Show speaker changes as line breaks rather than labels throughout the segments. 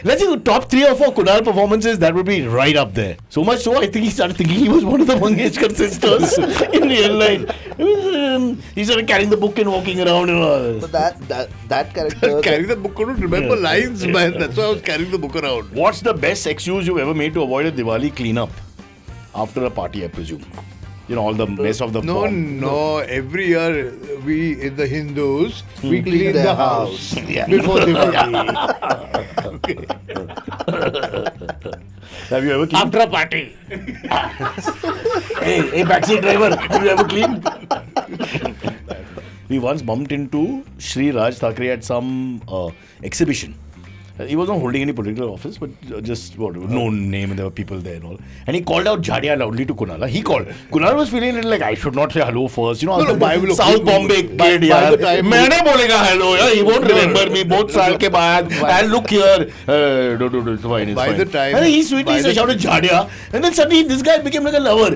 let's say the top 3 or 4 Kunal performances, that would be right up there. So much so, I think he started thinking he was one of the Mangeshkar sisters in real life. He started carrying the book and walking around and all.
But that character...
Carrying the book, I don't remember lines, man. That's why I was carrying the book around.
What's the best excuse you've ever made to avoid a Diwali cleanup? After a party, I presume. You know, all the mess of the bomb.
No. Every year, we, in the Hindus, we clean the house before Diwali.
Have you ever cleaned?
After a party.
Hey, backseat driver, have you ever cleaned? We once bumped into Shri Raj Thackeray at some exhibition. He was not holding any political office, but just known name, and there were people there and all. And he called out Jhadia loudly to Kunal. He called. Kunal was feeling a little like, I should not say hello first. You know, South Bombay kid, yaar. Maine bolega hello, yaar. He won't remember me. Both saal ke baad. And look here. It's fine.
By the time.
And he sweetly shouted Jhadia. And then suddenly this guy became like a lover.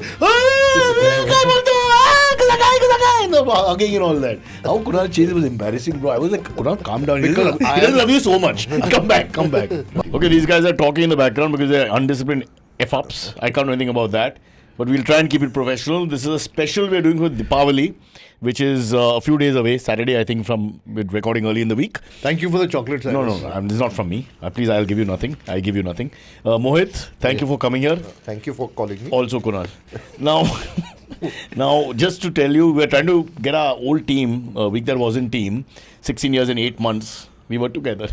Hugging and all that. How Kunal changed was embarrassing, bro. I was like, Kunal, calm down. He doesn't love you so much. Come back. Okay, these guys are talking in the background because they're undisciplined F-ups. I can't know anything about that. But we'll try and keep it professional. This is a special we're doing with Diwali, which is a few days away. Saturday, I think, we're recording early in the week.
Thank you for the chocolate, Cyrus.
No. This is not from me. Please, I'll give you nothing. I give you nothing. Mohit, thank you for coming here.
Thank you for calling me.
Also, Kunal. Now, just to tell you, we're trying to get our old team, a week that wasn't team, 16 years and 8 months. We were together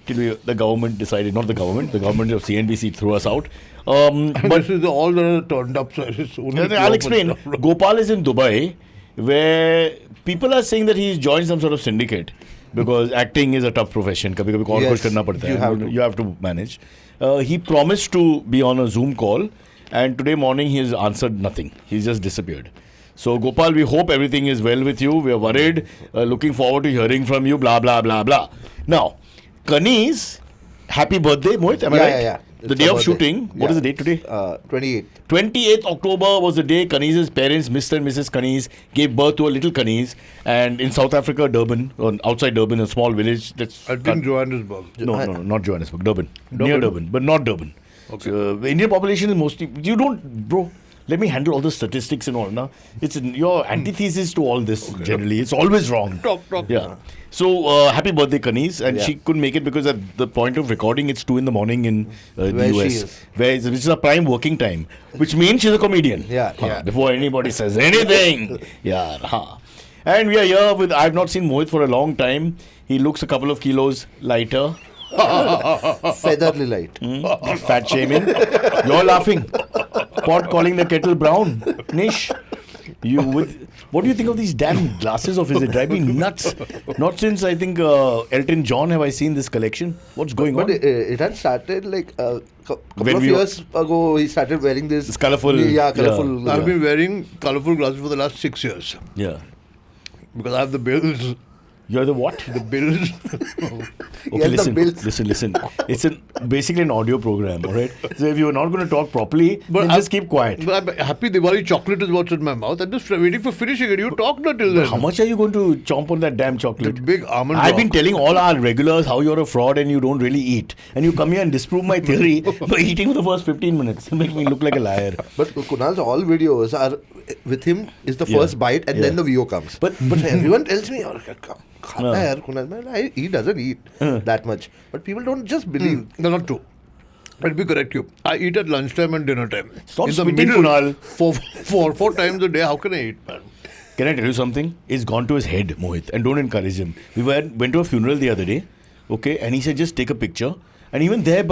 till the government decided, not the government of CNBC threw us out.
But this is all that turned up, Cyrus.
I'll explain. Gopal is in Dubai, where people are saying that he's joined some sort of syndicate because acting is a tough profession. Kabhi kabhi kuch karna padta hai. You have to manage. He promised to be on a Zoom call, and today morning he has answered nothing. He's just disappeared. So, Gopal, we hope everything is well with you. We are worried. Looking forward to hearing from you. Blah, blah, blah, blah. Now, Kani's happy birthday, Mohit. Am I right?
Yeah.
The day of shooting. What is the date today?
28th.
28th October was the day Kani's parents, Mr. and Mrs. Kani's, gave birth to a little Kani's. And in South Africa, Durban, or outside Durban, a small village.
I think Johannesburg.
No, not Johannesburg. Durban. Near Durban, but not Durban. Okay. The Indian population is mostly... You don't... Bro... Let me handle all the statistics and all. Now, it's your antithesis to all this. Okay. Generally, it's always wrong.
Talk.
Yeah. So happy birthday, Kanis, and she couldn't make it because at the point of recording, it's 2 in the morning in the US, which is a prime working time, which means she's a comedian.
Yeah.
Before anybody says anything. And we are here with. I've not seen Mohit for a long time. He looks a couple of kilos lighter.
Featherly light.
Fat shaming. You're laughing. Pot calling the kettle brown. Nish. What do you think of these damn glasses of his? They drive me nuts. Not since I think Elton John have I seen this collection. What's going on?
But it had started like a couple of years ago. He started wearing this
colourful.
Colourful.
I've been wearing colourful glasses for the last 6 years.
Yeah.
Because I have the bills.
You're the what?
The bills.
Okay, listen. It's basically an audio program, all right? So if you're not going to talk properly, then just keep quiet.
But happy Diwali chocolate is what's in my mouth. I'm just waiting for finishing it. You talk not till then.
How much are you going to chomp on that damn chocolate?
The big almond
I've
rock.
been telling all our regulars how you're a fraud and you don't really eat. And you come here and disprove my theory by eating for the first 15 minutes. Make me look like a liar.
But Kunal's all videos are with him is the first bite and then the VO comes. But everyone tells me, he doesn't eat that much. But people don't just believe.
No, not true. Let me correct you. I eat at lunchtime and dinner time.
Stop spitting, Kunal.
Four times a day. How can I eat, man?
Can I tell you something? It's gone to his head, Mohit, and don't encourage him. We went to a funeral the other day, okay, and he said just take a picture. And even there,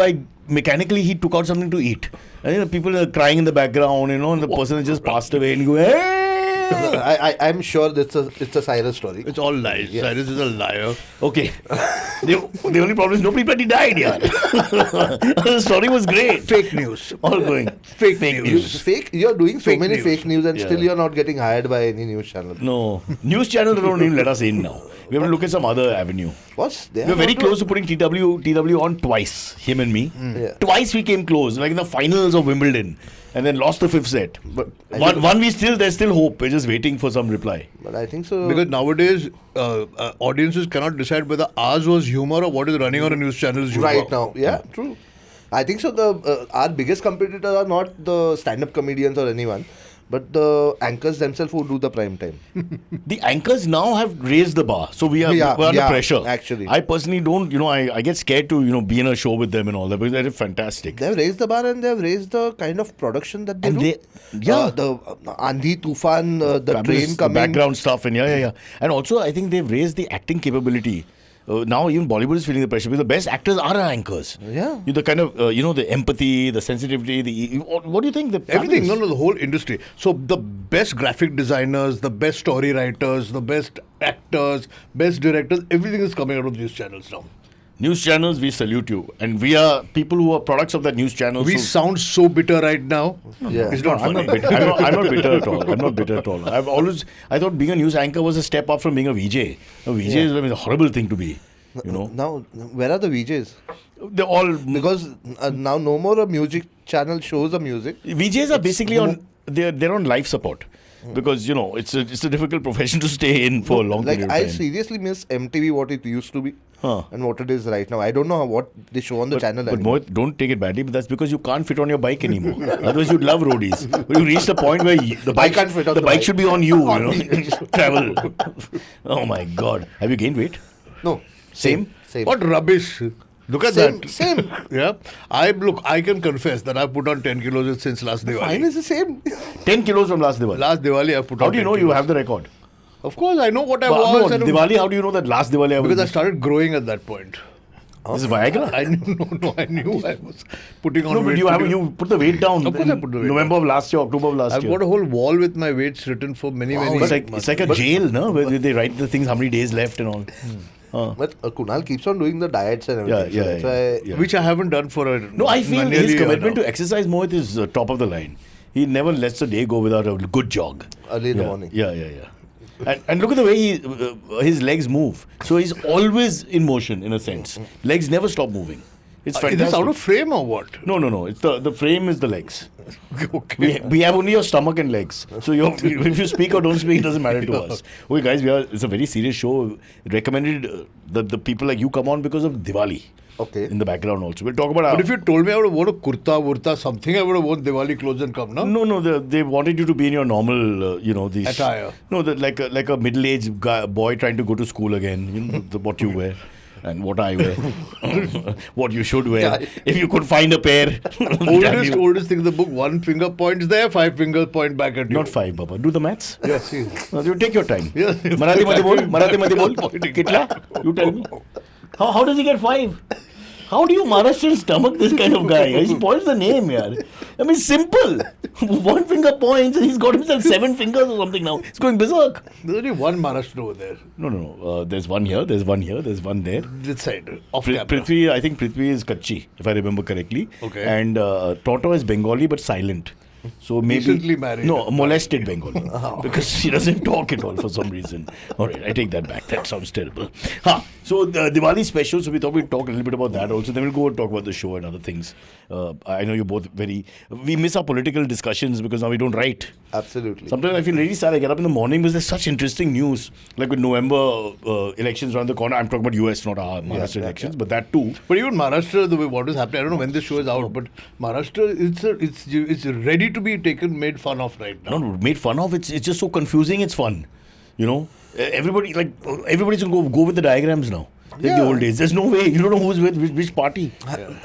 mechanically, he took out something to eat. And people are crying in the background, and the person has just passed away, and you go, hey!
I'm sure it's a Cyrus story.
It's all lies. Yes. Cyrus is a liar.
Okay. The only problem is nobody bloody died, yaar. The story was great.
Fake news.
All going.
Fake news.
You're doing so many fake news and still you're not getting hired by any news channel.
No. News channels don't even let us in now. We have to look at some other avenue.
We're
very close to putting TWTW on twice, him and me. Twice we came close, like in the finals of Wimbledon. and then lost the 5th set.
But
there's still hope. We're just waiting for some reply.
But I think so.
Because nowadays, audiences cannot decide whether ours was humor or what is running on a news channel is humor.
Right now, yeah, true. I think so. Our biggest competitors are not the stand-up comedians or anyone, but the anchors themselves who do the prime time.
The anchors now have raised the bar, so we're under pressure.
Actually,
I personally don't. I get scared to be in a show with them and all that because they're fantastic.
They've raised the bar and they've raised the kind of production that they do. The Andhi, Tufan, the train coming,
the background stuff, and and also I think they've raised the acting capability. Now even Bollywood is feeling the pressure because the best actors are our anchors.
Yeah.
The kind of, the empathy, the sensitivity, what do you think?
Everything, the whole industry. So the best graphic designers, the best story writers, the best actors, best directors, everything is coming out of news channels now.
News channels, we salute you. And we are people who are products of that news channel.
We sound so bitter right now.
Yeah.
It's not funny.
I'm not bitter at all. I'm not bitter at all. I thought being a news anchor was a step up from being a VJ. A VJ is a horrible thing to be.
Now, where are the VJs?
They're all...
Because now no more a music channel shows the music.
VJs are basically they're on life support. Because, it's a difficult profession to stay in for a long period of time.
I seriously miss MTV, what it used to be. And what it is right now. I don't know what they show on the channel anymore.
Mohit, don't take it badly, but that's because you can't fit on your bike anymore. Otherwise, you'd love roadies. But you reach the point where the bike
can't fit on
the bike should be on you. Travel. Oh my God. Have you gained weight?
No.
Same?
What rubbish. Look at that.
Same.
Yeah. I can confess that I put on 10 kilos since last Diwali.
Mine is the same.
10 kilos from last Diwali.
Last Diwali I put on.
How do you know you have the record?
Of course, I know what I was.
No, Diwali, how do you know that last Diwali I was?
Because I started growing at that point.
This is Viagra?
I knew I was putting on weight.
No, but you put the weight down.
Of course I put the weight
November of last year, October of last year.
I've got a whole wall with my weights written for many
years. It's like a jail, no? Where they write the things, how many days left and all.
But Kunal keeps on doing the diets and everything.
Yeah.
Which I haven't done for a...
No, I feel his commitment to exercise, Mohit, is top of the line. He never lets a day go without a good jog.
Early in the morning.
Yeah. And look at the way his legs move. So he's always in motion, in a sense. Legs never stop moving. It's fantastic.
Is this out of frame or what?
No. It's the frame is the legs.
Okay.
We have only your stomach and legs. So if you speak or don't speak, it doesn't matter to us. Okay, guys, it's a very serious show. Recommended that the people like you come on because of Diwali.
Okay.
In the background also. We'll talk about
But if you told me I would have worn a kurta, vurta, something, I would have worn Diwali clothes and come, no?
No, they wanted you to be in your normal, these...
attire.
No, like a middle-aged boy trying to go to school again. What you wear. And what I wear. What you should wear. Yeah. If you could find a pair.
Oldest thing in the book, 1 finger points there, 5 fingers point back at you.
Not 5, Baba. Do the maths.
Yes.
You take your time.
Yes.
Marathi Madhi bol. Kitla? You tell me. How does he get 5? How do you Maharashtrian stomach this kind of guy? He spoils the name, yaar. I mean, simple. 1 finger points and he's got himself 7 fingers or something now. He's going berserk.
There's only one Maharashtra over there.
No. There's one here, there's one there.
This side, off camera.
I think Prithvi is Kachi, if I remember correctly.
Okay.
And Toto is Bengali but silent. So maybe
recently married.
No, molested Bengali. Because she doesn't talk at all for some reason. All right, I take that back. That sounds terrible. So the Diwali special, so we thought we'd talk a little bit about that also. Then we'll go and talk about the show and other things. I know you're both we miss our political discussions because now we don't write.
Absolutely.
Sometimes I feel really sad. I get up in the morning because there's such interesting news. Like with November elections around the corner. I'm talking about US, not our Maharashtra elections, but that too.
But even Maharashtra, the way what is happening, I don't know when this show is out, but Maharashtra, it's ready to be made fun of right now.
No, made fun of. It's just so confusing. It's fun, everybody's gonna go with the diagrams now. Like the old days. There's no way. You don't know who's with which party.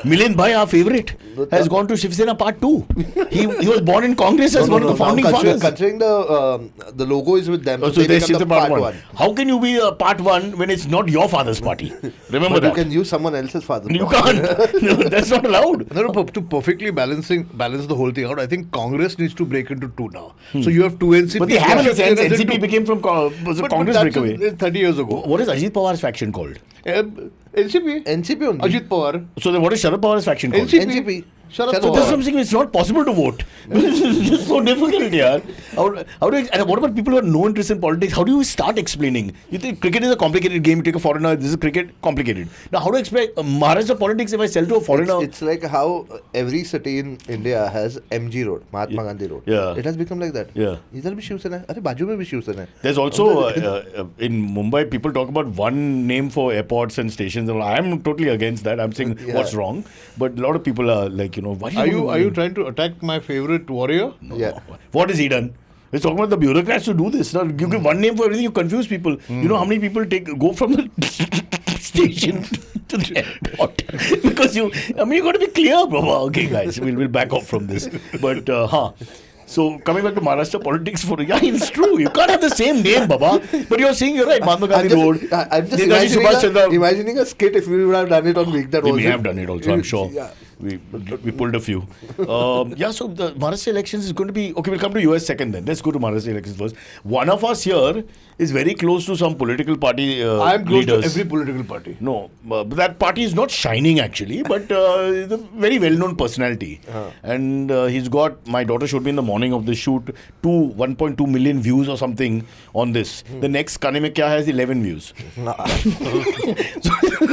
Milind Bhai, our favorite, has gone to Shiv Sena Part 2. He was born in Congress as one of the founding fathers.
Considering the logo is with them,
so they become the part 1. How can you be a Part 1 when it's not your father's party? Remember that.
You can use someone else's father's
party. You can't. No, that's not allowed.
No, to perfectly balance the whole thing out, I think Congress needs to break into 2 now. So you have 2 NCP.
But they have in a sense. NCP became from Congress breakaway.
30 years ago.
What is Ajit Pawar's faction called?
NCP
only.
Ajit Pawar.
So then what is Sharad Pawar's faction called?
NCP. Sharad
So
Pawar.
that's something it's not possible to vote. It's just so difficult, yeah. How do you, and what about people who have no interest in politics? How do you start explaining? You think cricket is a complicated game. You take a foreigner. This is cricket, complicated. Now, how do I explain Maharashtra politics if I sell to a foreigner?
It's like how every city in India has MG Road, Mahatma Gandhi Road.
Yeah.
It has become like that.
Yeah.
इधर भी शिवसेना है, अरे बाजू में भी शिवसेना है.
There's also in Mumbai, people talk about one name for airports and stations. And I am totally against that. I'm saying what's wrong, but a lot of people are like, why
Are you trying to attack my favorite warrior?
No.
Yeah.
What has he done? We're talking about the bureaucrats to do this. Now, you give one name for everything, you confuse people. You know how many people go from the station to the airport? Because you got to be clear, Baba. Okay, guys, we'll back off from this. But, So, coming back to Maharashtra politics, it's true. You can't have the same name, Baba. But you're saying you're right. Mahatma Gandhi Road.
I'm just
Netaji
imagining a skit if we would have done it on week that
we
was.
may have done it also, I'm sure.
Yeah.
We pulled a few. So the Maharashtra elections is going to be... Okay, we'll come to US second then. Let's go to Maharashtra elections first. One of us here is very close to some political party
I'm close
leaders.
to every political party.
No, but that party is not shining actually, but he's a very well-known personality. And he's got... My daughter showed me in the morning of the shoot 1.2 million views or something on this. The next Kane Mein Kya Hai has 11 views. So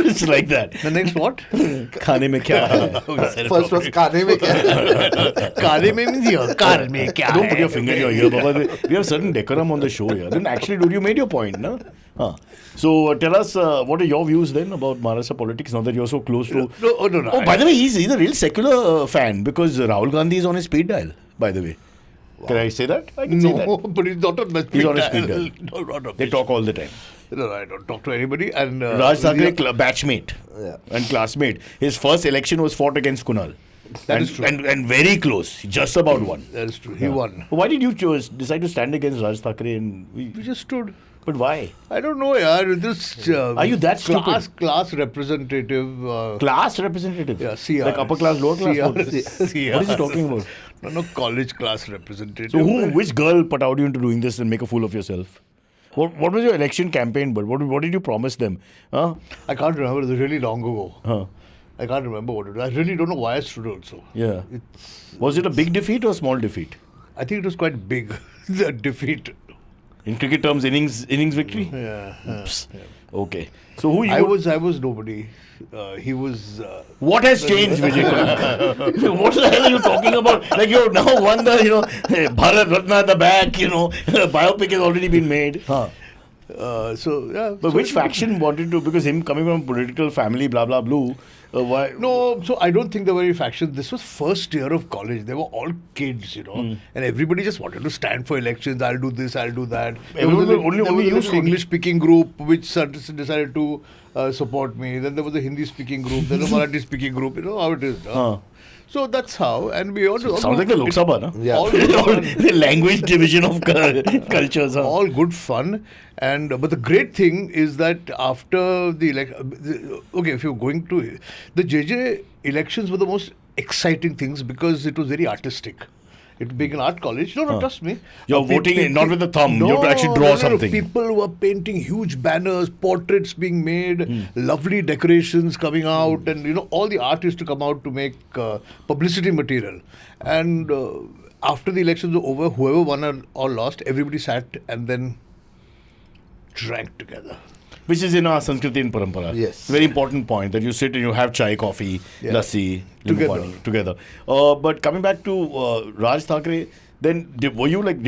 it's like that.
The next what?
Kane Mein Kya Hai.
First was Kane Mein Kya Hai.
Kale mein means here. Kar mein kya
Don't put
hai?
your finger in your ear, Baba. We have certain decorum on the show here. Then actually, dude, you made your point, no? So tell us, what are your views then about Maharashtra politics now that you're so close to...
No.
Oh, by the way, he's a real secular fan because Rahul Gandhi is on his speed dial, by the way. Wow. Can I say that? I can say that.
No, but he's not on my speed
He's on his
dial.
speed dial.
No, not on
They
my
talk all the time.
No, I don't talk to anybody. And
Raj Thackeray, batchmate
Yeah.
and classmate. His first election was fought against Kunal.
That is true.
And very close. He just about won.
That is true. He won.
Why did you decide to stand against Raj Thackeray? And
We just stood.
but why?
I don't know, yaar. This
Are you that stupid?
Class representative.
Class representative?
Yeah, CR.
Like upper class, lower class?
CR.
What is he talking about?
No, college class representative.
So which girl put out you into doing this and make a fool of yourself? What was your election campaign, but what did you promise them? Huh?
I can't remember. It was really long ago.
Huh.
I can't remember what it was. I really don't know why I stood also.
Yeah. Was it a big defeat or a small defeat?
I think it was quite big, the defeat.
In cricket terms, innings victory?
Yeah.
Okay. So who you...
I was nobody. He was...
What has changed, Vijay? What the hell are you talking about? Like you've now won the, Bharat Ratna at the back, biopic has already been made. Huh. But which faction wanted to, because him coming from a political family, blah, blah, blue, why?
No, so I don't think there were any factions. This was first year of college. They were all kids, and everybody just wanted to stand for elections. I'll do this, I'll do that.
Everyone only
there was
used
an English-speaking group which decided to support me. Then there was a Hindi-speaking group. Then a Marathi-speaking group. You know how it is. So that's how, and we also...
Sounds like the Lok Sabha, no?
Yeah.
The language division of cultures. Huh?
All good fun, but the great thing is that after the election, if you're going to the JJ elections were the most exciting things because it was very artistic. It being an art college, trust me.
You're voting not with the thumb. You have to actually draw something.
People were painting huge banners, portraits being made, lovely decorations coming out, and all the art used to come out to make publicity material. And after the elections were over, whoever won or lost, everybody sat and then drank together.
Which is in our Sanskriti and Parampara.
Yes.
Very important point that you sit and you have chai, coffee, lassi, together. But coming back to Raj Thackeray, then did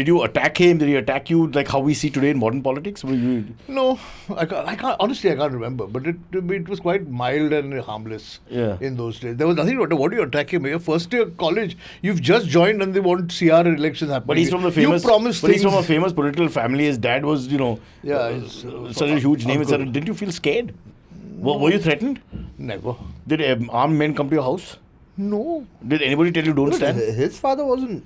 you attack him? Did he attack you like how we see today in modern politics?
No, I can't. Honestly, I can't remember. But it was quite mild and harmless in those days. There was nothing. What do you attack him? Your first year college, you've just joined and they want CR elections happening.
But he's from he's from a famous political family. His dad was, such a huge name. Didn't you feel scared? Were you threatened?
Never.
Did armed men come to your house?
No.
Did anybody tell you don't stand?
His father wasn't...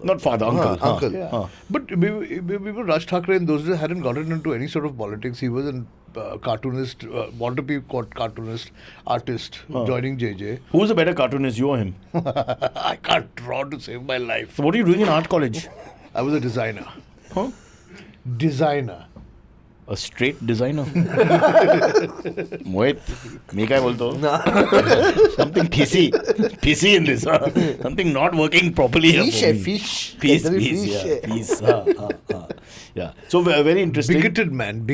Not father, uncle.
Uncle.
Yeah. But Raj Thackeray in those days hadn't gotten into any sort of politics. He was a cartoonist, want to be called cartoonist, artist, joining JJ.
Who's a better cartoonist, you or him?
I can't draw to save my life.
So what are you doing in art college?
I was a designer.
Huh?
Designer.
A straight designer. Mohit, me काय बोलतो? Something fishy in this. Something not working properly.
Fish.
Peace. Yeah. So very interesting.
Bigoted man.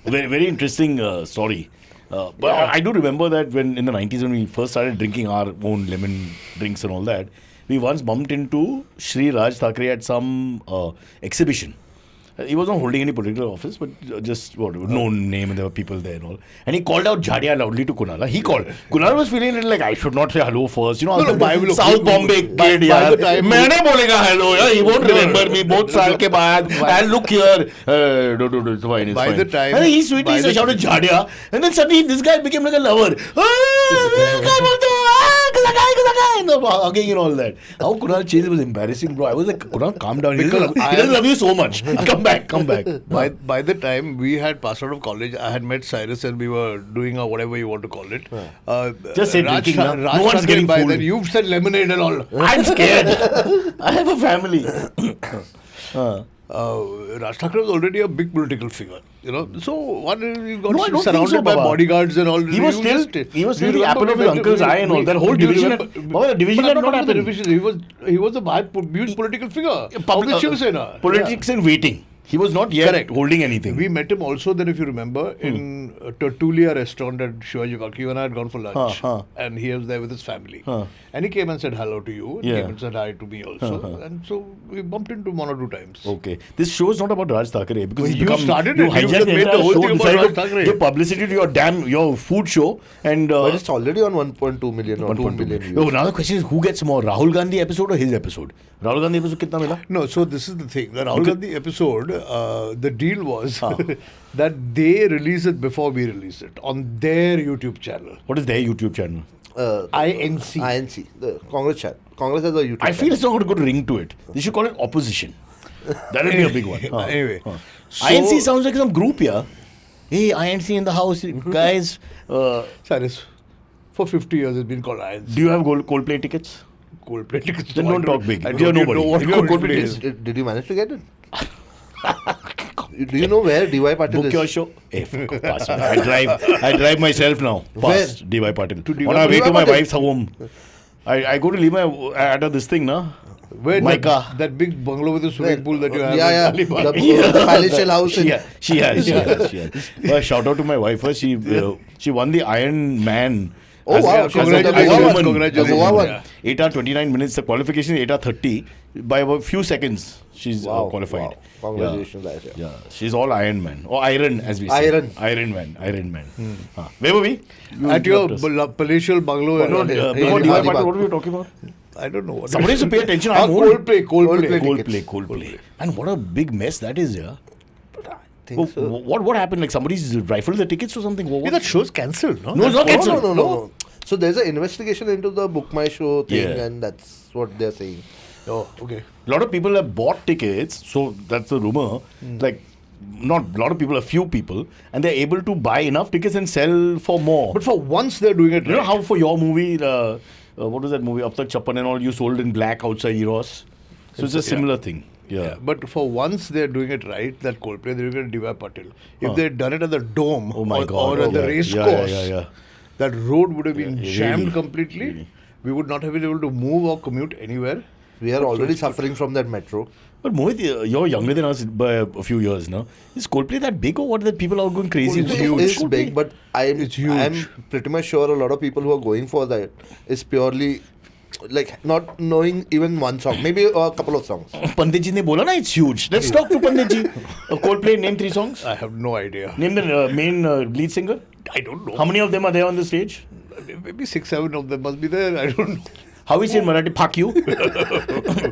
Very, very interesting story. But I do remember that when in the 90s when we first started drinking our own lemon drinks and all that, we once bumped into Shri Raj Thackeray at some exhibition. He was not holding any political office, but just known name, and there were people there and all. And he called out Jhadia loudly to Kunal. He called. Kunal was feeling like I should not say hello first. You know, South Bombay kid, yaar. मैंने बोलेगा hello, yeah. He won't remember me. बहुत साल के बाद. And look here. It's fine.
By the time,
and he sweetly shouted Jhadia, and then suddenly this guy became like a lover. Hugging and all that. How Kunal changed was embarrassing, bro. I was like, Kunal, calm down. He doesn't love you so much. Come back.
By the time we had passed out of college, I had met Cyrus and we were doing whatever you want to call it.
Just say
Raj
drinking.
Raj
No one's getting
by
fooled.
then. You've said lemonade and all.
I'm scared. I have a family.
Raj Thackeray was already a big political figure, you know. So one he got
No, I don't
surrounded
think so,
by
Baba.
bodyguards and all.
He was still the apple of his uncle's eye and all. That whole division the division had not happened.
He was a huge political figure. Of the Shiv Sena.
Politics in waiting. He was not yet holding anything.
We met him also then, if you remember, in a Tertulia restaurant at Shivaji Park. You and I had gone for lunch. And he was there with his family. And he came and said hello to you. And came and said hi to me also. And so we bumped into one or two times.
Okay. This show is not about Raj Thackeray. Because
you started
you
it. You
hijacked
made the whole thing about Raj Thackeray.
Give publicity to your food show. And,
but it's already on 1.2 million or 2 million views.
Now the question is, who gets more? Rahul Gandhi episode or his episode? Rahul Gandhi episode kitna mila?
No, so this is the thing. The Rahul Gandhi episode, the deal was that they release it before we release it on their YouTube channel.
What is their YouTube channel?
INC, the Congress channel. Congress has a YouTube
I feel it's not got a good ring to it. They should call it opposition. That would be a big one.
Anyway. So,
INC sounds like some group, yeah. Hey, INC in the house, guys.
Cyrus, for 50 years it's been called INC.
Do you have Coldplay tickets?
Coldplay tickets.
Then don't talk big.
I
You're
don't
nobody.
know what
If you have
Coldplay
Coldplay
is.
Did you manage to get it? Do you know where DY Patil
Book
is?
your show. Pass me. I drive myself now. Past DY Patil. On our way to my wife's home. I go to leave at this thing, na.
Where
Micah.
that big bungalow with the swimming pool that you have.
Yeah.
in Alibag.
The palatial house.
She has. Well, shout out to my wife. She won the Iron Man.
Oh, wow.
Congratulations.
8 hours 29 minutes. The qualification is 8 hours 30. By about few seconds, she's qualified.
Wow. Congratulations,
Yeah, she's all Iron Man. Or Iron, as we say. Iron Man. Where were we?
At your palatial bungalow.
Before DY Patil, what were you talking about?
I don't know what.
Somebody has to pay attention. Coldplay. And what a big mess that is, yeah. What happened? Like somebody's rifled the tickets or something?
Yeah, that show's cancelled, no?
No, it's not cancelled.
No. So there's an investigation into the Book My Show thing, and that's what they're saying.
Oh, okay.
A lot of people have bought tickets, so that's the rumor. Like, not a lot of people, a few people, and they're able to buy enough tickets and sell for more.
But for once they're doing it right.
You know how for your movie, what was that movie, Ab Tak Chappan and all, you sold in black outside Eros? So it's a similar thing. Yeah.
But for once they're doing it right, that Coldplay, they're doing it DY Patil. If they had done it at the Dome or at the race course, that road would have been jammed completely. Really. We would not have been able to move or commute anywhere.
We are already suffering from that metro.
But Mohit, you're younger than us by a few years now. Is Coldplay that big or what? That people are going crazy?
It's big, but I'm pretty much sure a lot of people who are going for that is purely like not knowing even one song, maybe a couple of songs.
Pandit ji ne bola na, it's huge. Let's talk to Pandit ji. Coldplay, name 3 songs.
I have no idea.
Name the main lead singer.
I don't know.
How many of them are there on the stage?
Maybe 6-7 of them must be there. I don't know.
How is it in Marathi? Fuck you.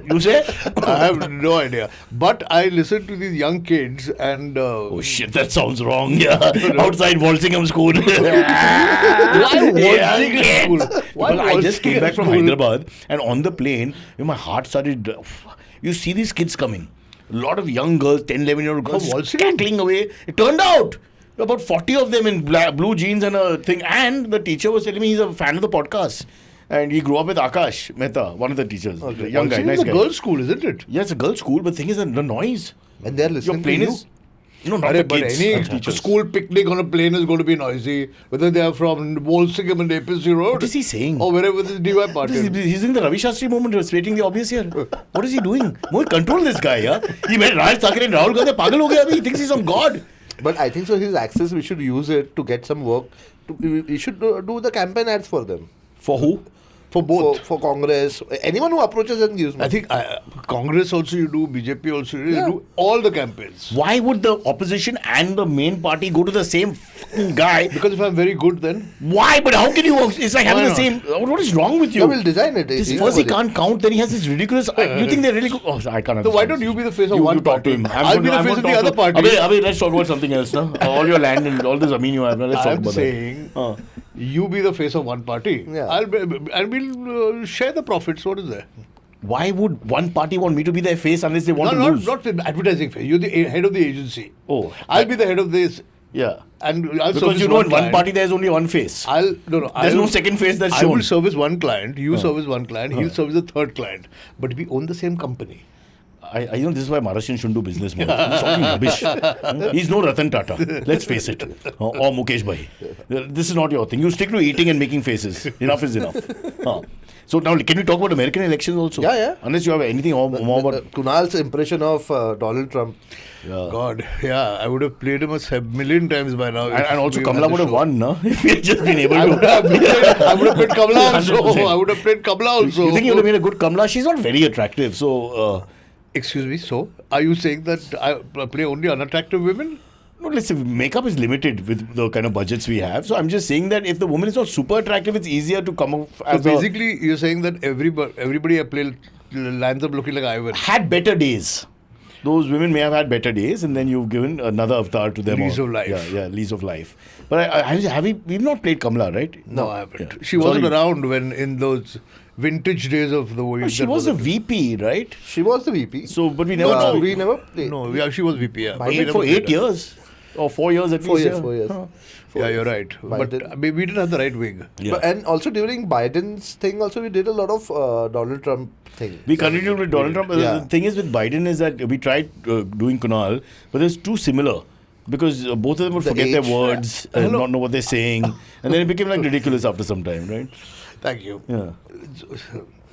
You say?
I have no idea. But I listen to these young kids and...
oh shit, that sounds wrong. Yeah. Outside Walsingham School.
Why Walsingham School?
Well, I just came back from Hyderabad and on the plane, my heart started... You see these kids coming. A lot of young girls, 10, 11-year-old girls, cackling away. It turned out about 40 of them in blue jeans and a thing. And the teacher was telling me he's a fan of the podcast. And he grew up with Akash Mehta, one of the teachers.
Okay.
Young guy, nice guy.
It's a girls' school, isn't it?
Yeah, it's a girls' school, but the thing is the noise.
And they're listening
Your plane
to you.
is... No, not the
But
kids.
any
teachers.
school picnic on a plane is going to be noisy, whether they are from Walsingham and APC Road.
What is he saying?
Or wherever the DY party.
He's doing the Ravi Shastri moment, stating the obvious here. What is he doing? Mohit, control this guy, yeah? He met Raj Thackeray and Rahul Gandhi, pagal ho gaya abhi. He thinks he's on God.
But I think so his access, we should use it to get some work. We should do the campaign ads for them.
For who?
For both.
For Congress. Anyone who approaches and gives money.
I think Congress also you do, BJP also you do all the campaigns.
Why would the opposition and the main party go to the same fucking guy?
Because if I'm very good then.
Why? But how can you? It's like having
Why
the same. What is wrong with you?
No, we'll design it.
First he can't count, then he has this ridiculous. You think they're really good? Oh, I can't understand.
So why don't you be the face of one
you talk
party?
to him.
I'll be the face of the other party.
Abhi, let's talk about something else now. All your land and all this Amin you have. Let's talk
I'm
about
saying
that.
you be the face of one party.
Yeah.
And we'll share the profits. What is there?
Why would one party want me to be their face unless they want to lose?
Not the advertising face. You're the head of the agency.
Oh,
I'll be the head of this.
yeah.
And I'll
Because
service
you know in one
client.
party there's only one face. There's no second face that's
I
shown.
will service one client, you service one client, he'll service the third client. But we own the same company.
I know this is why Maharashtrians shouldn't do business more. He's talking rubbish. He's no Ratan Tata. Let's face it. Or Mukesh Bhai. This is not your thing. You stick to eating and making faces. Enough is enough. So now, can we talk about American elections also?
Yeah.
Unless you have anything more about...
Kunal's impression of Donald Trump.
Yeah.
God, yeah, I would have played him a million times by now.
And also Kamala would have won, no? If he had just been able
I
to.
would have played Kamala also.
100%.
I would have played Kamala also.
You think he would have made a good Kamala? She's not very attractive, so...
Excuse me, so are you saying that I play only unattractive women?
No, listen, makeup is limited with the kind of budgets we have. So I'm just saying that if the woman is not super attractive, it's easier to come off
So
as
basically, you're saying that everybody I play lands up looking like Ivan.
had better days. Those women may have had better days, and then you've given another avatar to them.
Lease of life.
Yeah, lease of life. But we've not played Kamala, right?
No, I haven't.
Yeah.
She wasn't
Sorry.
around when in those vintage days of the war.
She was the VP, right?
She was the VP.
So, but we never.
we never played.
No, yeah, she was VP. Yeah,
But for 8 years or 4 years at least.
4 years.
Yeah, you're right. But we didn't have the right wing.
Yeah.
But, and also during Biden's thing, also we did a lot of Donald Trump thing.
We continued with Donald Trump.
Yeah.
The thing is with Biden is that we tried doing Kunal, but it's too similar. Because both of them would
The
forget
age.
their words, not know what they're saying, and then it became like ridiculous after some time, right?
Thank you.
Yeah.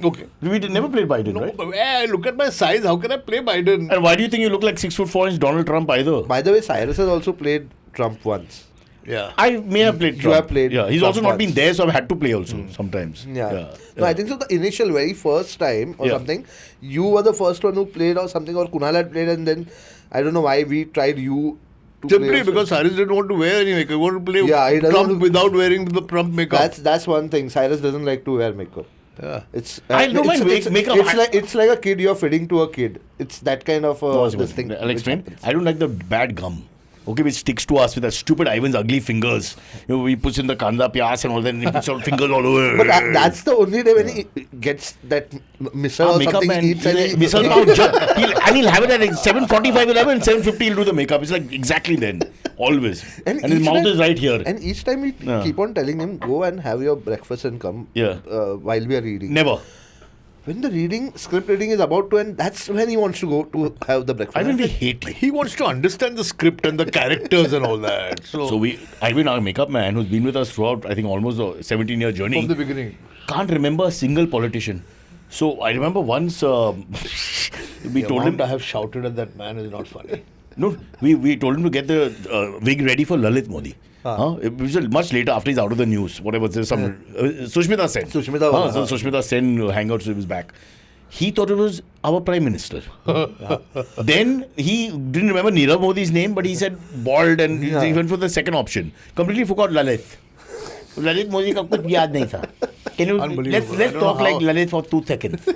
Okay.
We never played Biden,
No,
right?
but look at my size. How can I play Biden?
And why do you think you look like 6'4" Donald Trump either?
By the way, Cyrus has also played Trump once.
Yeah.
I may have played
You
Trump.
have played
Yeah, he's
Trump
also not been
once.
there, so I've had to play also sometimes.
Yeah. No, I think so. The initial, very first time or something, you were the first one who played or something, or Kunal had played, and then I don't know why we tried you to
Simply
play.
because Cyrus didn't want to wear any makeup. He wanted to play
Yeah, he doesn't
Trump
want to-
without wearing the Trump makeup.
That's one thing. Cyrus doesn't like to wear makeup.
Yeah.
It's
I don't mind makeup.
It's like a kid you're feeding to a kid. It's that kind of this thing.
I'll explain.
which happens.
I don't like the bad gum. Okay, which sticks to us with that stupid Ivan's ugly fingers. You know, he puts in the kanda pyas and all that, and he puts all fingers all over.
But that's the only day when he gets that missile or
makeup
something.
man.
He eats and he-
Misal pav he'll have it at like 7:45, 11, and 7:50 he'll do the makeup. It's like exactly then, always. And his
each
mouth
time-
is right here.
And each time we keep on telling him, go and have your breakfast and come while we are reading.
Never.
When the script reading is about to end, that's when he wants to go to have the breakfast.
Ivan, we hate you.
He wants to understand the script and the characters and all that. So
Ivan, our makeup man, who's been with us throughout, I think, almost a 17-year journey,
from the beginning.
can't remember a single politician. So I remember once we told him.
I have shouted at that man is not funny.
No, we told him to get the wig ready for Lalit Modi. It was much later after he's out of the news. Whatever, there's some Sushmita Sen. So Sushmita Sen hangouts with his back. He thought it was our Prime Minister. Then he didn't remember Nirav Modi's name, but he said bald and he went for the second option. Completely forgot Lalit. Lalit Modi ka kuch yaad nahi tha. Can you let's talk like Lalit for 2 seconds.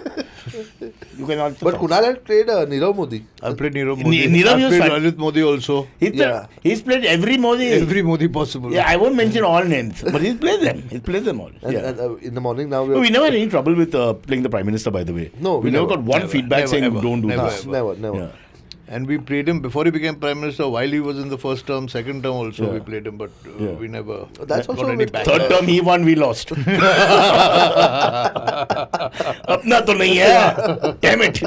You can also
But
talk.
Kunal had played Nirav Modi.
I played Nirav Modi.
Nirav
I
was
played
fine.
Lalit Modi also.
He's played every Modi.
Every Modi possible.
Yeah, I won't mention all names, but he's played them. He's played them all.
And in the morning now
We never had any trouble with playing the Prime Minister, by the way.
No,
we
we
never
never.
got one
Never,
feedback
never,
saying
ever,
don't do
never,
this.
ever.
Never.
Yeah.
And we played him before he became Prime Minister. While he was in the first term, second term also we played him, but we never
That's
got
also
any
with
back.
Third term he won, we lost. अपना तो नहीं है. Damn it.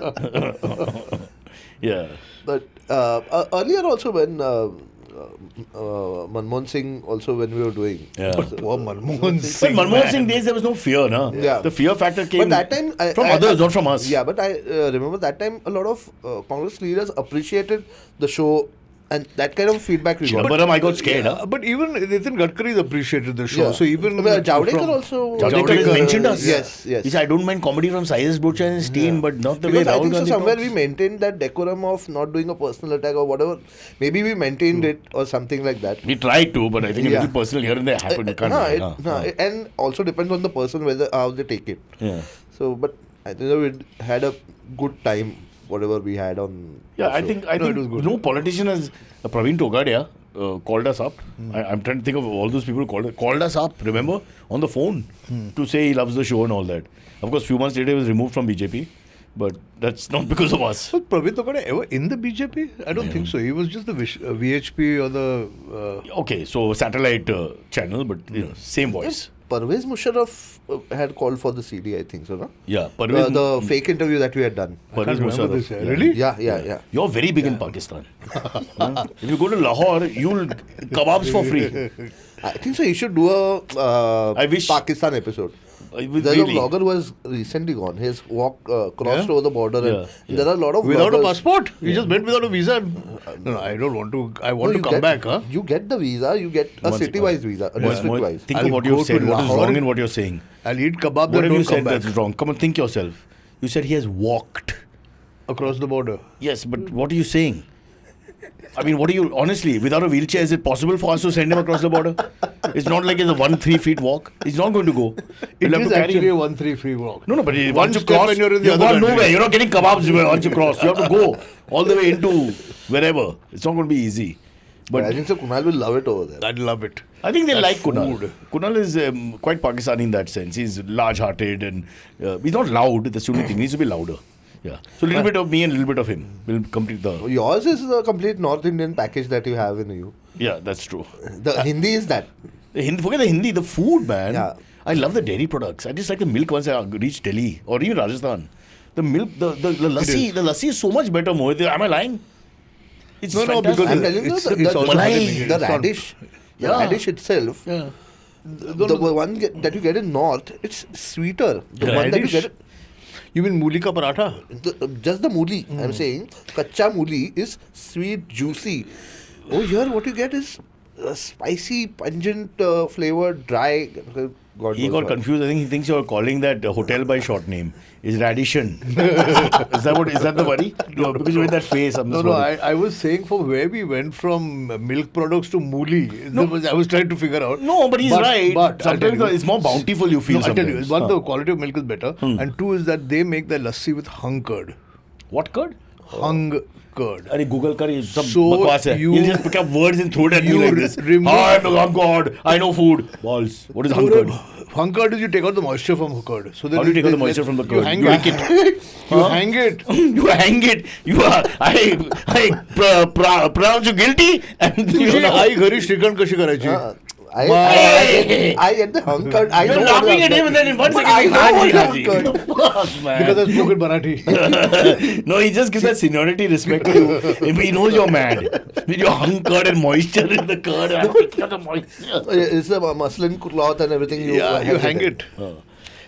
Yeah.
But earlier also when Manmohan Singh also when we were doing.
Yeah.
Manmohan
But
Singh.
Manmohan Singh days there was no fear, no?
Yeah.
The fear factor came
But that time
from others, not from us.
Yeah, but I remember that time a lot of Congress leaders appreciated the show and that kind of feedback we got.
Chidambaram, I got scared. Huh?
But even Nitin Gadkari appreciated the show.
Yeah.
So even
Javadekar also.
Javadekar has mentioned us.
Yes.
He said, I don't mind comedy from Cyrus Bachchan and his team, but not the way
Because I
Rahul
think so
Gandhi
somewhere
talks.
we maintained that decorum of not doing a personal attack or whatever. Maybe we maintained it or something like that.
We tried to, but I think a
Yeah.
little personal here and there happened. You can't do it.
And also depends on the person whether how they take it.
Yeah.
So, but I think we had a good time, whatever we had on.
Yeah,
the
I
show.
think
it was good.
no politician has Praveen Togadia called us up. I'm trying to think of all those people who called us up. Remember on the phone to say he loves the show and all that. Of course, few months later he was removed from BJP, but that's not because of us.
Was Praveen Togadia ever in the BJP? I don't think so. He was just the VHP or the.
Okay, so satellite channel, but same voice.
Parvez Musharraf had called for the CD, I think so, no?
Yeah,
The fake interview that we had done.
I can't
Parvez
remember
Musharraf.
this. Really?
Yeah.
You're very big in Pakistan. If you go to Lahore, you'll kebabs for free.
I think so. He should do a
I wish-
Pakistan episode. There's
Really.
a vlogger who has recently gone. He has crossed over the border, and there are a lot of
Without a
vloggers.
passport? He just went without a visa. No, I don't want to. I want to come back, huh?
You get the visa. You get a
One
city-wise visa, a district-wise.
Think
I'll
of what
go
you've
to
said. What is
Lahore.
wrong in what you're saying?
I'll eat kebab,
What
then
have you
don't come
said
back.
that's wrong? Come on, think yourself. You said he has walked.
Across the border.
Yes, but what are you saying? I mean, what are you, honestly, without a wheelchair, is it possible for us to send him across the border? It's not like it's a 1-3 feet walk. He's not going to go.
It
We'll have
is
to carry
actually
him.
a 1-3 free walk.
No, but
One
once you
step
cross,
and you're in the
you've
other
gone
country.
nowhere. You're not getting kebabs once you cross. You have to go all the way into wherever. It's not going to be easy.
But I
But
think so. Kunal will love it over there.
I'd love it.
I think they
That
like Kunal.
food.
Kunal is quite Pakistani in that sense. He's large-hearted and he's not loud. That's the only thing. He needs to be louder. Yeah. So a little bit of me and a little bit of him will complete the.
Yours is the complete North Indian package that you have in you.
Yeah, that's true.
The Hindi is that.
The Hindi, forget the Hindi, the food, man.
Yeah.
I love the dairy products. I just like the milk once I reach Delhi or even Rajasthan. The milk, the lassi is so much better, Mohit. Am I lying? It's
No,
fantastic.
because
I'm telling you,
it's
the
also
Malai.
happening.
the
It's not-
radish, the
Yeah.
radish itself,
Yeah.
the one that you get in North, it's sweeter. The
Yeah.
one that you
Radish?
get,
You mean mooli ka paratha?
just the mooli. I'm saying, kacha mooli is sweet, juicy. Oh, here what you get is spicy, pungent, flavored, dry. God
He
knows
got
what.
confused. I think he thinks you're calling that hotel by short name. Is Radisson. Is that the worry? No, because you made that face. I'm just
No,
worried.
I was saying from where we went from milk products to mooli. I was trying to figure out.
No, but he's right.
But I'll tell
Sometimes
you-
it's more bountiful, you feel
No, I'll tell you.
sometimes.
One,
Huh.
the quality of milk is better. And two is that they make their lassi with hung curd.
What curd?
Hung curd.
अरे Google कर ये सब
So
बकवास है.
you-
He'll just pick up words and throw it at me
you
like this.
remove-
I'm God. I know food. Balls. What is hung curd?
Hung curd is you take out the moisture from the curd. So
How do you take out the moisture from the curd?
You hang
You
it.
hack it.
You hang it.
You hang it. You are. I pronounce you guilty. And
तुझे आई घरी श्रीखंड कशी करायची?
I get the hung curd. I
You're
know
laughing
what
at him and then in 1
But
second.
I know
Haji,
what
Haji.
hung curd.
Of course, man.
Because I spoke in Marathi.
No, he just gives that seniority respect to you. He knows you're mad. With your hung curd and moisture in the curd. I'm picking up the moisture.
It's a muslin cloth and everything. You
hang it.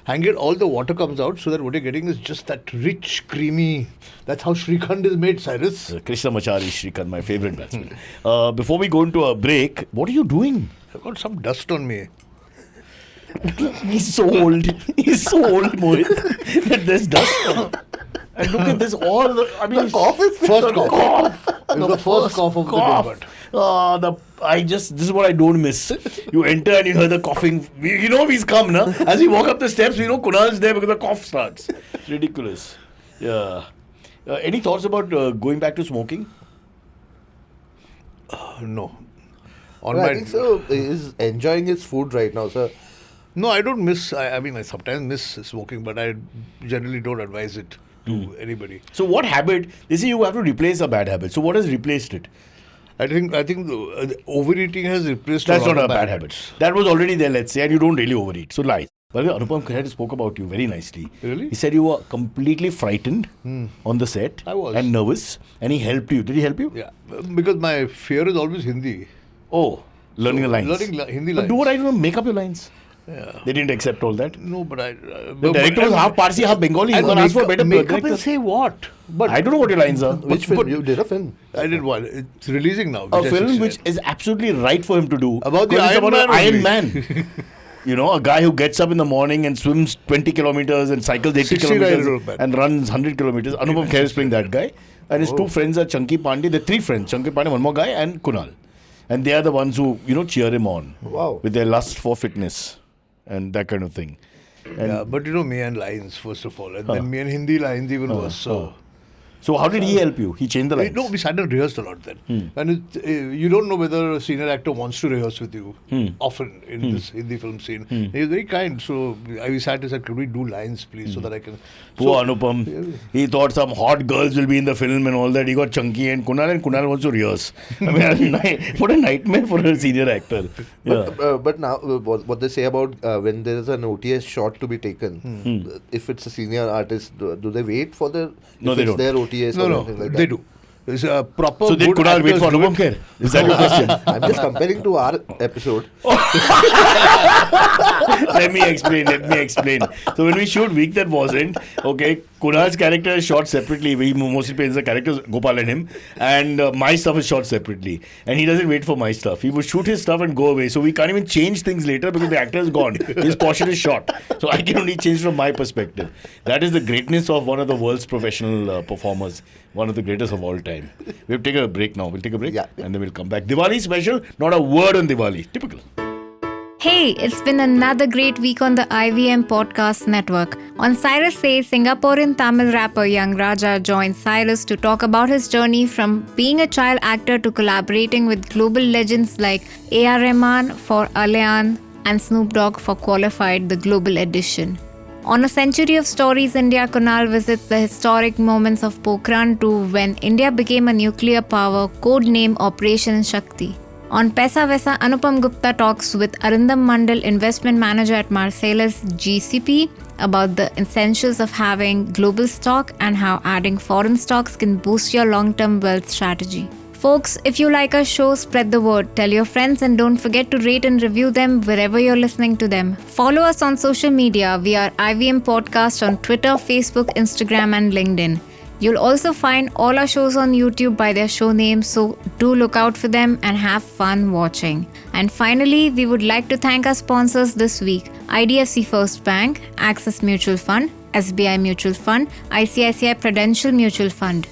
Hang it, all the water comes out so that what you're getting is just that rich, creamy. That's how Shrikhand is made, Cyrus.
Krishna Machari Shrikant, my favorite batsman. Before we go into a break, what are you doing?
I've got some dust on me.
He's so old. He's so old, Mohit. That there's dust on him. And look at this, all the, I mean,
cough is
First cough. It's the first cough of the day, but.
this is what I don't miss. You enter and you hear the coughing. You know he's come, na? As we walk up the steps, we know Kunal's there because the cough starts. It's ridiculous. Yeah. Any thoughts about going back to smoking?
No.
I think so. He's enjoying his food right now, sir.
No, I don't miss. I mean, I sometimes miss smoking, but I generally don't advise it to anybody.
So what habit? They say you have to replace a bad habit. So what has replaced it?
I think the overeating has replaced.
That's
a lot
not a
of
bad habit. That was already there, let's say, and you don't really overeat. So lie. By the way, Anupam Kher spoke about you very nicely.
Really?
He said you were completely frightened on the set.
I was.
And nervous. And he helped you. Did he help you?
Yeah, because my fear is always Hindi.
Oh, learning the lines.
Learning Hindi
But
lines.
do what I do, make up your lines.
Yeah.
They didn't accept all that.
No, but I...
The director was half Parsi, half Bengali. You can ask for a better
make up
director.
and say what? But
I don't know what your lines are.
Which film? You did a film.
I did one. It's releasing now.
A film which is absolutely right for him to do.
About the
Because it's
Iron
about
Man
an Iron
only.
Man. You know, a guy who gets up in the morning and swims 20 kilometers and cycles 80
69-year-old
kilometers
man.
and runs 100 kilometers. Anupam Kher is playing that guy. And his two friends are Chunky Pandey. There are three friends. Chunky Pandey, one more guy, and Kunal. And they are the ones who, cheer him on.
Wow.
With their lust for fitness and that kind of thing. And
Yeah, but me and lines, first of all. And then me and Hindi lines even worse.
So how did he help you? He changed the lines.
No, we sat and rehearsed a lot then. And you don't know whether a senior actor wants to rehearse with you often in this Hindi film scene. He was very kind. So we sat and said, could we do lines, please, so that I can...
Poor Anupam. He thought some hot girls will be in the film and all that. He got Chunky and Kunal wants to rehearse. I mean, what a nightmare for a senior actor. Yeah.
But now, what they say about when there is an OTS shot to be taken, if it's a senior artist, do they wait for the...
No,
if
they
it's
don't.
their OTS or anything like that?
They do. It's a proper
So did
good
Kunal wait
actors
for
do
Anupam
it.
Kher? Is that your question?
I'm just comparing to our episode.
Let me explain. So when we shoot Week That Wasn't, okay, Kunal's character is shot separately. We mostly plays the characters, Gopal and him. And my stuff is shot separately. And he doesn't wait for my stuff. He would shoot his stuff and go away. So we can't even change things later because the actor is gone. His portion is shot. So I can only change from my perspective. That is the greatness of one of the world's professional performers. One of the greatest of all time. We'll take a break now. We'll take a break and then we'll come back. Diwali special, not a word on Diwali. Typical.
Hey, it's been another great week on the IVM Podcast Network. On Cyrus Say, Singaporean Tamil rapper Young Raja joined Cyrus to talk about his journey from being a child actor to collaborating with global legends like A.R. Rahman for Alayan and Snoop Dogg for Qualified, the Global Edition. On a century of stories, India, Kunal visits the historic moments of Pokhran 2 when India became a nuclear power, codename Operation Shakti. On Paisa Vaisa, Anupam Gupta talks with Arindam Mandal, investment manager at Marcellus GCP, about the essentials of having global stock and how adding foreign stocks can boost your long-term wealth strategy. Folks, if you like our show, spread the word. Tell your friends and don't forget to rate and review them wherever you're listening to them. Follow us on social media. We are IVM Podcast on Twitter, Facebook, Instagram and LinkedIn. You'll also find all our shows on YouTube by their show names, so do look out for them and have fun watching. And finally, we would like to thank our sponsors this week: IDFC First Bank, Axis Mutual Fund, SBI Mutual Fund, ICICI Prudential Mutual Fund.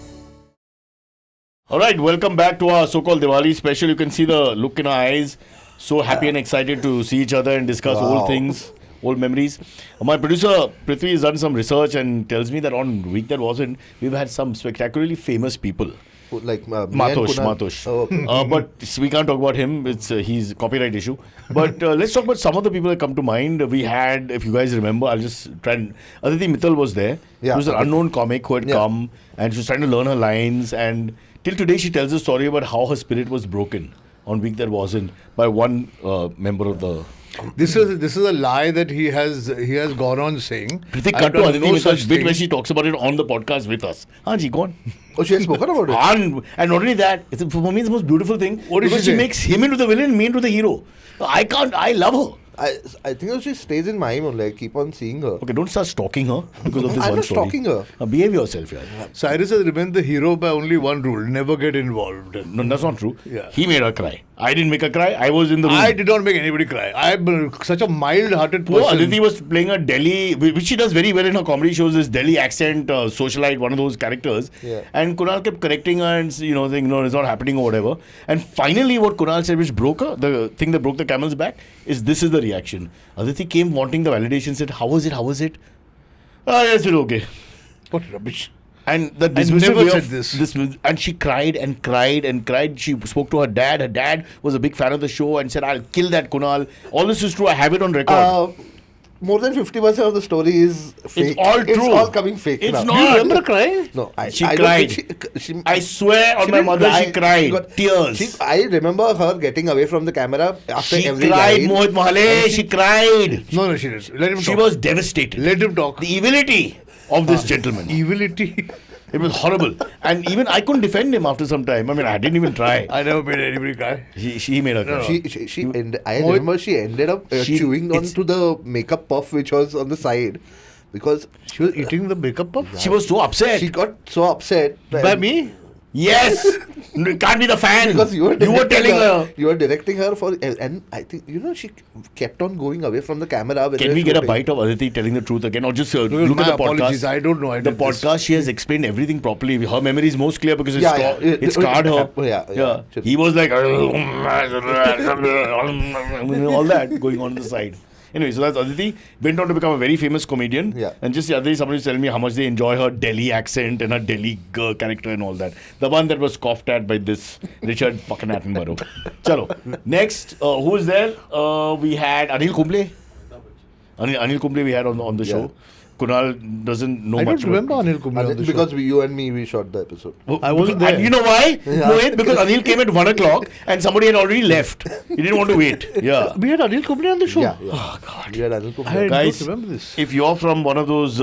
All right, welcome back to our so-called Diwali special. You can see the look in our eyes. So happy and excited to see each other and discuss old things, old memories. My producer, Prithvi, has done some research and tells me that on Week That Wasn't, we've had some spectacularly famous people.
Like
Matosh.
Oh, okay.
But we can't talk about him. It's he's copyright issue. But let's talk about some of the people that come to mind. We had, if you guys remember, I'll just try and... Aditi Mittal was there.
Yeah,
She was an unknown comic who had come and she was trying to learn her lines, and till today she tells a story about how her spirit was broken on Week That Wasn't by one member of the...
This is a lie that he has gone on saying.
Prithik,
I've
cut to
done
Aditi
no
Mittal's
such
bit
thing.
where she talks about it on the podcast with us. Ji, go on.
Oh, she has spoken about it.
And not only that, for me it's the most beautiful thing.
What did
because
she
she
say?
makes him into the villain, me into the hero. I love her.
I think she stays in my mind. I keep on seeing her.
Okay, don't start stalking her because of this
I'm
one
not
story.
stalking her.
Behave yourself, yeah.
Cyrus has remained the hero by only one rule: never get involved.
No, that's not true.
Yeah.
He made her cry. I didn't make her cry. I was in the room.
I did not make anybody cry. I'm such a mild-hearted
Poor
person.
Aditi was playing a Delhi, which she does very well in her comedy shows, this Delhi accent socialite, one of those characters.
Yeah.
And Kunal kept correcting her and saying, no, it's not happening or whatever. And finally, what Kunal said, which broke her, the thing that broke the camel's back, is this is the reaction. Aditi came wanting the validation, said, how was it? Yes, it's okay.
What rubbish.
And the
I
dismissive
never
way
said
of
this.
and she cried and cried and cried. She spoke to her dad. Her dad was a big fan of the show and said, I'll kill that Kunal. All this is true. I have it on record.
more than 50% of the story is fake.
It's all true.
It's all coming fake.
It's
now.
not.
Do you remember crying?
No,
She
I
cried.
don't think she
I swear on
she
my
didn't
mother,
cry.
she cried.
got-
Tears.
I remember her getting away from the camera after
She
every
cried,
line.
Mohit Mahale. She cried.
No, she didn't. Let him
She
talk.
was devastated.
Let him talk.
The evility of this gentleman.
Evility.
It was horrible. And even I couldn't defend him after some time. I mean, I didn't even try.
I never made anybody cry.
She made her cry.
I
Mohit-
remember she ended up chewing
it's-
onto the makeup puff which was on the side because
She was eating the makeup puff?
She was so upset.
she got so upset.
By me?
Yes. It can't be the fan.
Because you were
telling her.
You were directing her for, and I think she kept on going away from the camera.
Can we get a bite of Aditi telling the truth again, or just look at
My
the
apologies.
podcast?
I don't know. I
The
did this.
podcast, she has explained everything properly. Her memory is most clear because it's
Yeah,
scarred her.
Yeah.
He was like all that going on the side. Anyway, so that's Aditi. Went on to become a very famous comedian.
Yeah.
And just the other day, somebody was telling me how much they enjoy her Delhi accent and her Delhi character and all that. The one that was scoffed at by this Richard fucking Attenborough. Chalo. Next, who is there? We had Anil Kumble. Anil Kumble we had on the show. Kunal doesn't know
I
much
don't remember
about
Anil Kumble on the
Because
show.
you and me, we shot the episode.
I wasn't there.
And you know why?
Yeah.
Mohit? Because Anil came at 1 o'clock and somebody had already left. He didn't want to wait. Yeah.
We had Anil Kumble on the show?
Yeah.
Oh, God.
We had Anil Kumble.
I
Guys,
don't remember this.
If you're from one of those,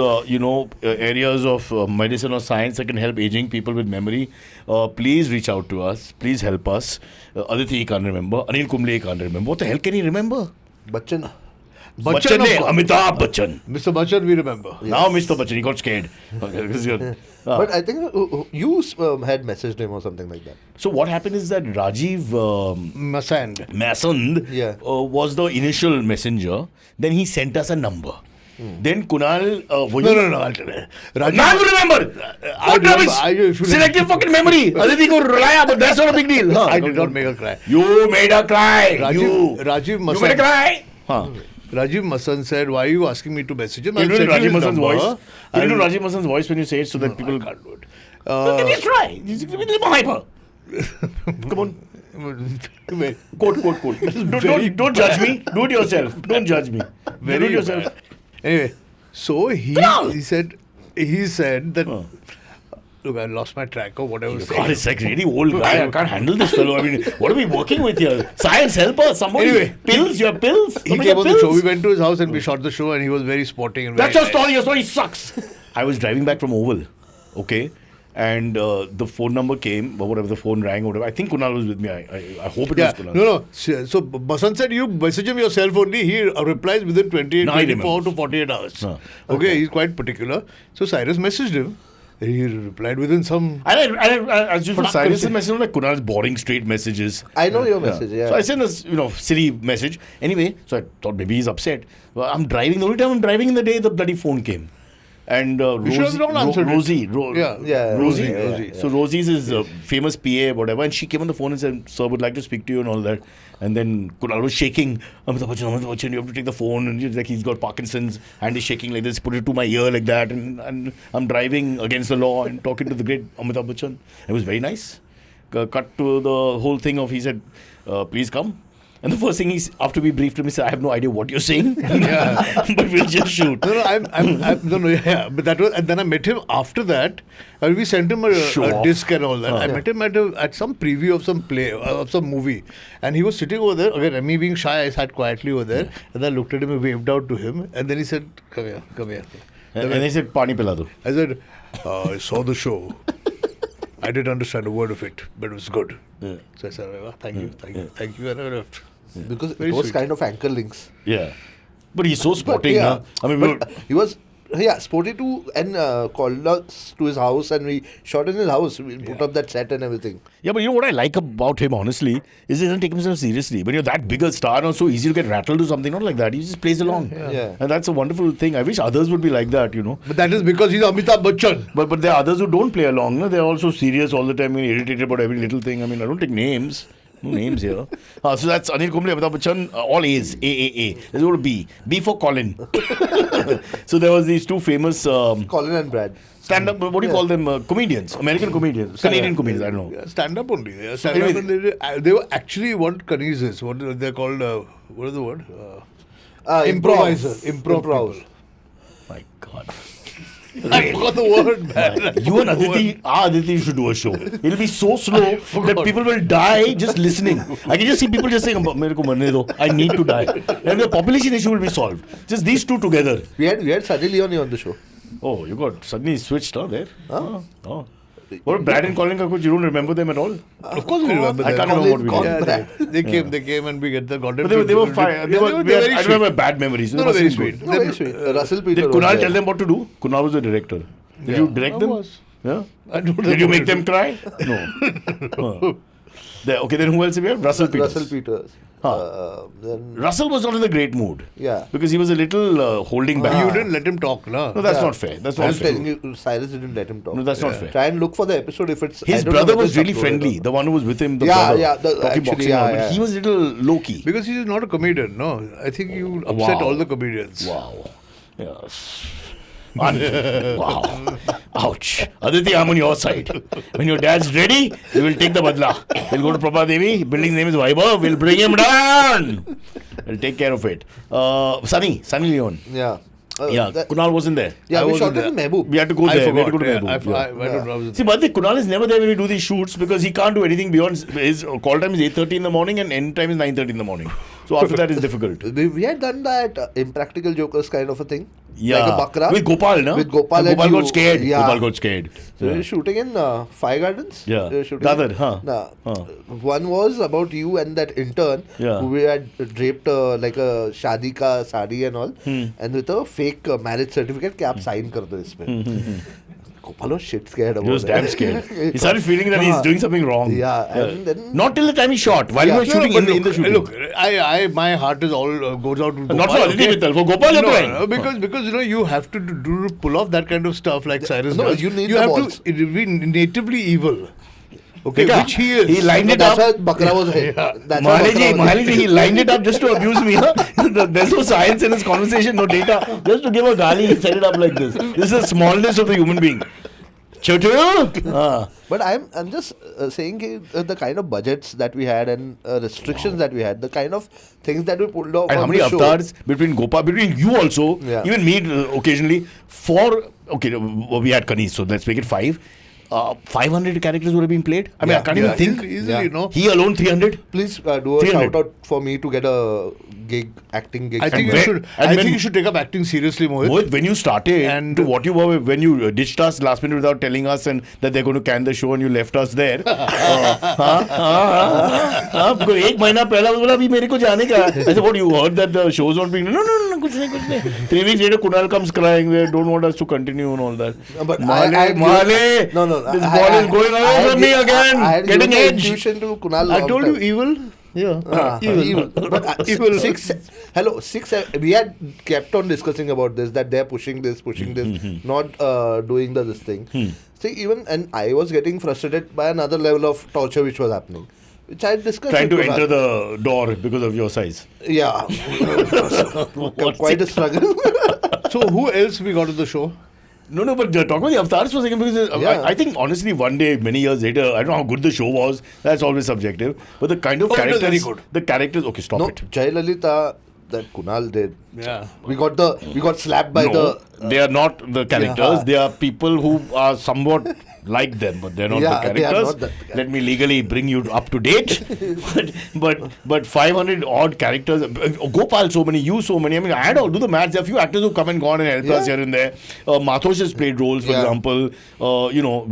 areas of medicine or science that can help aging people with memory, please reach out to us. Please help us. Aditi, he can't remember. Anil Kumble, he can't remember. What the hell can he remember?
Bachchan.
Bachchan,
of course.
Amitabh Bachchan.
Mr. Bachchan, we remember.
Now Mr. Bachchan, he got scared.
But I think you had messaged him or something like that.
So what happened is that Rajiv
Masand.
Masand
Yeah.
was the initial messenger. Then he sent us a number. Then Kunal...
No, I'll tell you.
Now you remember! What
remember.
rubbish! Selective fucking memory! Aditi ko rulaya, but that's not a big deal.
I did not make her cry.
You made her cry!
Rajiv
You made her
Masand.
cry! Huh.
Rajiv Masand said, "Why are you asking me to message him?"
Can you do
I'll send
Rajiv
his
Masand's
number.
voice? Can you do Rajiv Masand's voice when you say it so that people...
I can't do it.
Can you try? Just a little more hyper. Come on.
Wait.
Quote. Don't judge me. Do it yourself. Don't judge me. Do it yourself.
Anyway, so he said that. Look, I lost my track of what I was saying.
God, it's like really old guy. I can't handle this fellow. I mean, what are we working with here? Science helper? Somebody?
Anyway.
Pills? You have pills?
He
Somebody
came
have
on the show.
pills?
We went to his house and we shot the show, and he was very sporting and very
That's your
nice.
story. Your story sucks. I was driving back from Oval. Okay. And the phone number came, or whatever, the phone rang, or whatever. I think Kunal was with me. I hope it
Yeah,
was Kunal.
no. So Basant said you message him yourself only. He replies within 24
remembers.
to 48 hours.
No.
Okay, he's quite particular. So Cyrus messaged him. He replied within some.
As usual, Cyrus' message was like Kunal's boring straight messages.
I know your message, yeah.
So I sent this, silly message. Anyway, so I thought maybe he's upset. Well, I'm driving. The only time I'm driving in the day, the bloody phone came. And
should have not answered it.
Rosie.
Rosie.
Rosie. So Rosie's his famous PA, whatever. And she came on the phone and said, "Sir, would like to speak to you," and all that. And then Kunal was shaking. Amitabh Bachchan, you have to take the phone. And he's got Parkinson's. And he's shaking like this, put it to my ear like that. And I'm driving against the law and talking to the great Amitabh Bachchan. It was very nice. Cut to the whole thing of, he said, "Please come." And the first thing after we briefed him, he said, "I have no idea what you're saying, but we'll just shoot."
But that was, and then I met him after that, and we sent him a disc and all that. I met him at some preview of some play, of some movie, and he was sitting over there. Again, me being shy, I sat quietly over there, and I looked at him and waved out to him, and then he said, "Come here."
And he said, "Pani pila do."
I said, "I saw the show. I didn't understand a word of it, but it was good."
Yeah.
So I said, "Thank you," and I left.
Because
Very
those
sweet.
kind of anchor links.
Yeah. But he's so sporting,
yeah.
huh? I mean,
But he was sporty too, and called us to his house, and we shot in his house. We put up that set and everything.
yeah, but you know what I like about him, honestly, is he doesn't take himself seriously. When you're that big a star, it's so easy to get rattled to something, not like that. He just plays along.
Yeah.
And that's a wonderful thing. I wish others would be like that,
But that is because he's Amitabh Bachchan.
But there are others who don't play along. No? They're also serious all the time and irritated about every little thing. I mean, I don't take names. No names here. So that's Anil Kumble, Amitabh Bachchan, all A's. A. Let's go to B. B for Colin. So there was these two famous
Colin and Brad.
stand-up, what do you call them? Comedians. American comedians. Canadian comedians, I don't know.
Yeah, stand up only. They were actually what Canese is. What they're called. What is the word? Improviser.
Improv.
My God.
I forgot the word, man.
You and Aditi should do a show. It'll be so slow that people will die just listening. I can just see people just saying, "Mere ko marne do. I need to die." And the population issue will be solved. Just these two together.
We had Sunny Leone on the show.
Oh, you got suddenly switched, there. Oh. What Brad and Colin Kakuch, you don't remember them at all?
Of course we remember
I
them.
can't remember what we did.
They came and we get the content.
But they were fine. They were very
sweet.
I remember bad memories.
No, very sweet.
No, very sweet. Russell Peter.
Did Kunal tell them what to do? Kunal was the director. Did you direct them? Yeah. Did you make them cry? No. Okay, then who else we have? Russell Peters.
Russell Peters. Then
Russell was not in a great mood.
Yeah.
Because he was a little holding back.
You didn't let him talk, no?
No, that's not fair. That's not
I'm
fair.
telling you, Cyrus didn't let him talk.
No, that's not fair.
Try and look for the episode if it's.
His
I don't know
brother
whether
was
it's
really
uploaded
friendly.
or
The one who was with him, the
Yeah,
brother.
yeah,
Talking
actually,
boxing
yeah,
and all, but
yeah.
he was a little low key.
Because he's not a comedian, no? I think you upset
Wow.
all the comedians.
Wow. Yes. Wow. Ouch. Aditi, I'm on your side. When your dad's ready, we will take the badla. We'll go to Prabha Devi. Building's name is Vaibhav. We'll bring him down. We'll take care of it. Sunny Leone.
Yeah.
Kunal wasn't there.
Yeah,
I
we
wasn't
shot it
there.
in Mehboob.
We had to go
I
there. We had to go
forgot.
to Mehboob.
I don't know.
See, but Kunal is never there when we do these shoots because he can't do anything beyond his call time is 8:30 in the morning and end time is 9:30 in the morning. So after that, it's difficult.
We had done that Impractical Jokers kind of a thing.
Yeah.
Like a bakra.
With Gopal, no?
With Gopal
And
and
Gopal
you-
got scared.
yeah.
Gopal got scared.
So we were shooting in Fire Gardens.
Yeah.
We were shooting
Dadar,
in-
huh?
Nah.
Huh.
One was about you and that intern
Yeah.
who we had draped like a shadi ka sari and all, and with a fake marriage certificate कि आप sign कर दो इसमें. Gopal was shit scared about
He was
it.
damn scared. He started feeling that he's doing something wrong.
Yeah, and then
Not till the time he shot. While he was shooting
but
in the shooting.
Look, my heart is all goes out to Gopal.
Not for Aditi Mittal. For Gopal, you're trying.
No, because you have to do pull off that kind of stuff like Cyrus
No,
does.
you need
you
the
have
balls.
to be natively evil. Okay,
Dekha,
which he is.
He lined it
that's
up.
why Bakra was hit. That's why Bakra was
Mahale ji, he lined it up just to abuse me. Huh? There's no science in his conversation, no data. Just to give a gali, he set it up like this. This is the smallness of the human being. Chotu?
But I'm just saying the kind of budgets that we had and restrictions that we had, the kind of things that we pulled off
And how
on
many
the show.
avatars between Gopal, between you also,
Yeah.
even me occasionally, we had Kanis, so let's make it 5. 500 characters would have been played. I mean, I can't even think.
Easily,
Yeah.
you know.
He alone 300?
Please do a
300.
shout out for me to get a acting gig.
I think
when-
I think you should take up acting seriously, Mohit.
Mohit, when you started
And-
to what you were, when you ditched us last minute without telling us and that they're going to can the show and you left us there. Because एक महीना पहला बोला अभी मेरे को जाने का. I said, what, you heard that the show's not being... No, कुछ नहीं. 3 weeks later, Kunal comes crying, they don't want us to continue and all that.
But
Mahale,
no,
this ball is going away from me again.
I had
Getting
given the
edge.
intuition to Kunal.
I
long
told
time.
you evil. Yeah.
Evil. But
Evil.
six. We had kept on discussing about this, that they're pushing this, not doing this thing. See, and I was getting frustrated by another level of torture which was happening, which I discussed.
Trying to
with
enter
Kunal.
the door because of your size.
Yeah, quite a struggle.
So who else we got to the show?
No, but talk about the avatars for a second because
Yeah.
I think honestly one day, many years later, I don't know how good the show was. That's always subjective. But the kind of
Oh, it was
characters,
very good.
the characters. Okay, stop
No,
it.
Jayalalitha that Kunal did.
Yeah.
We got slapped by
No, they are not the characters.
Yeah.
They are people who are somewhat like them, but they're not
Yeah,
the
they are
characters.
not the-
Let me legally bring you up to date. but 500 odd characters. Gopal, so many. You, so many. I mean, I had all do the maths. There are a few actors who come and gone and helped us here and there. Mathos has played roles, for
Yeah.
example.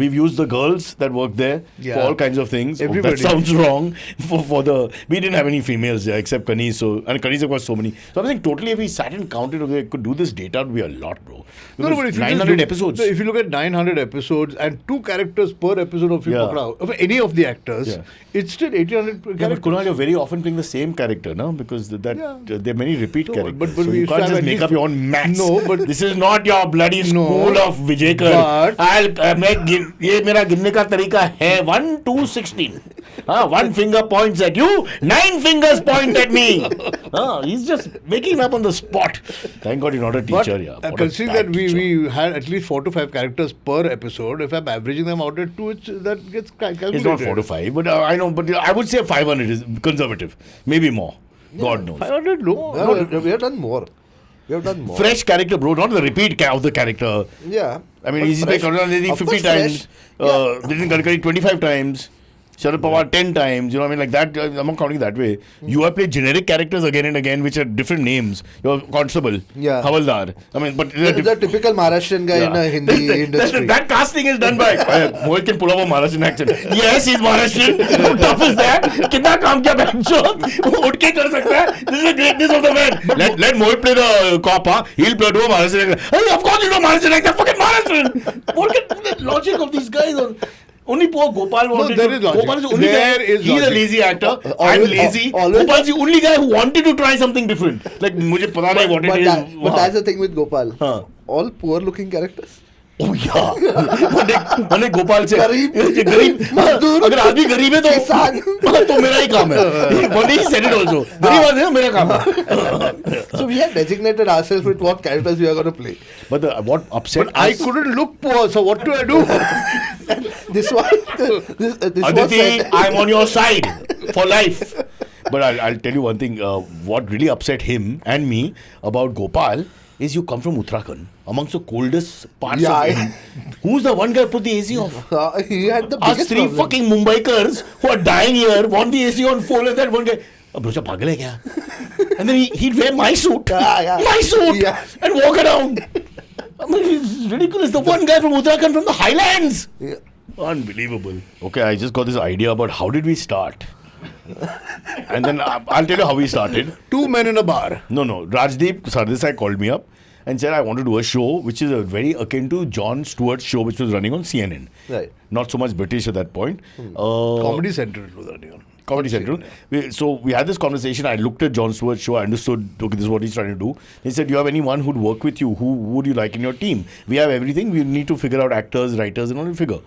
We've used the girls that work there for all kinds of things.
Everybody.
That sounds wrong. We didn't have any females there except Kanis. And Kanis have got so many. So I'm saying totally, if we sat and counted, okay, could do this data, it would be a lot, bro.
No, but if you
900
just
episodes.
If you look at 900 episodes and 2 characters per episode of
Yeah.
of any of the actors,
Yeah.
it's still 1800
Yeah, but
characters.
Kunal, you're very often playing the same character, no? Because there are many repeat
No,
characters.
but
so
we
you
used to
can't
have
just
at
make
least-
up your own maths.
No, but-
this is not your bloody
No,
school of Vijayakar.
but-
ये मेरा गिनने का तरीका है 1 to 16. 1 finger points at you, 9 fingers point at me. He's just making it up on the spot. Thank God you're not a
But
teacher. Yeah. What a
considering
bad
that
teacher.
we had at least 4 to 5 characters per episode, if I'm averaging them out at 2, that gets calculated.
It's not 4 to 5, but I know. But I would say 500 is conservative, maybe more. God knows.
500, no.
No, we have done more. We have done more.
Fresh character, bro, not the repeat of the character.
Yeah.
I mean,
But
he's been
fresh-
Karunanidhi
of
50
course
times,
fresh.
Nitin Gadkari 25 times, Sharad Pawar 10 times, you know what I mean, like that, I'm not counting that way. You have played generic characters again and again, which are different names. You're Constable,
Yeah.
Havaldar, I mean, but...
He's a typical Maharashtrian guy in a Hindi industry.
That casting is done by... Mohit can pull off a Maharashtrian accent. Yes, he's Maharashtrian. How tough is that? कितना काम किया बहनचोद? उठ के कर सकता है? This is the greatness of the man. Let Mohit play the cop, huh? He'll play the Maharashtrian accent. Hey, of course you know Maharashtrian accent. Fucking Maharashtrian. What the logic of these guys? Only poor Gopal wanted
there
to...
is logic.
Gopal is the only
There
guy...
is
He's a
logic.
lazy actor. I'm
Always-
lazy.
always-
Gopal's the only guy who wanted to try something different. Like, मुझे पता नहीं what it is.
But that's the thing with Gopal.
हाँ.
All poor looking characters.
Oh yeah. मैंने गोपाल से
गरीब, मजदूर,
अगर आदमी गरीब है तो
किसान।
तो मेरा ही काम है. But he said it also. गरीब आदमी है मेरा काम है.
So we have designated ourselves with what characters we are going to play.
But what upset
But I couldn't look poor, so what do I do?
This was
Aditi,
said.
I'm on your side for life. But I'll tell you one thing. What really upset him and me about Gopal is you come from Uttarakhand, amongst the coldest parts of India. Who's the one guy who put the AC off?
He had the
Us
biggest
three
problem.
fucking Mumbaikars who are dying here want the AC on full, and that one guy, "Brocha pagal hai kya?" And then he'd wear my suit,
Yeah.
my suit,
Yeah.
and walk around. I mean, it's ridiculous. The one guy from Uttarakhand from the Highlands.
Yeah.
Unbelievable. Okay, I just got this idea about how did we start. And then I'll tell you how we started.
Two men in a bar.
No. Rajdeep Sardesai called me up and said I want to do a show which is a very akin to Jon Stewart's show which was running on CNN.
Right.
Not so much British at that point.
Comedy Central it was running on.
Comedy Central. So we had this conversation. I looked at Jon Stewart's show. I understood, okay, this is what he's trying to do. He said, do you have anyone who'd work with you? Who would you like in your team? We have everything. We need to figure out actors, writers, and all to figure.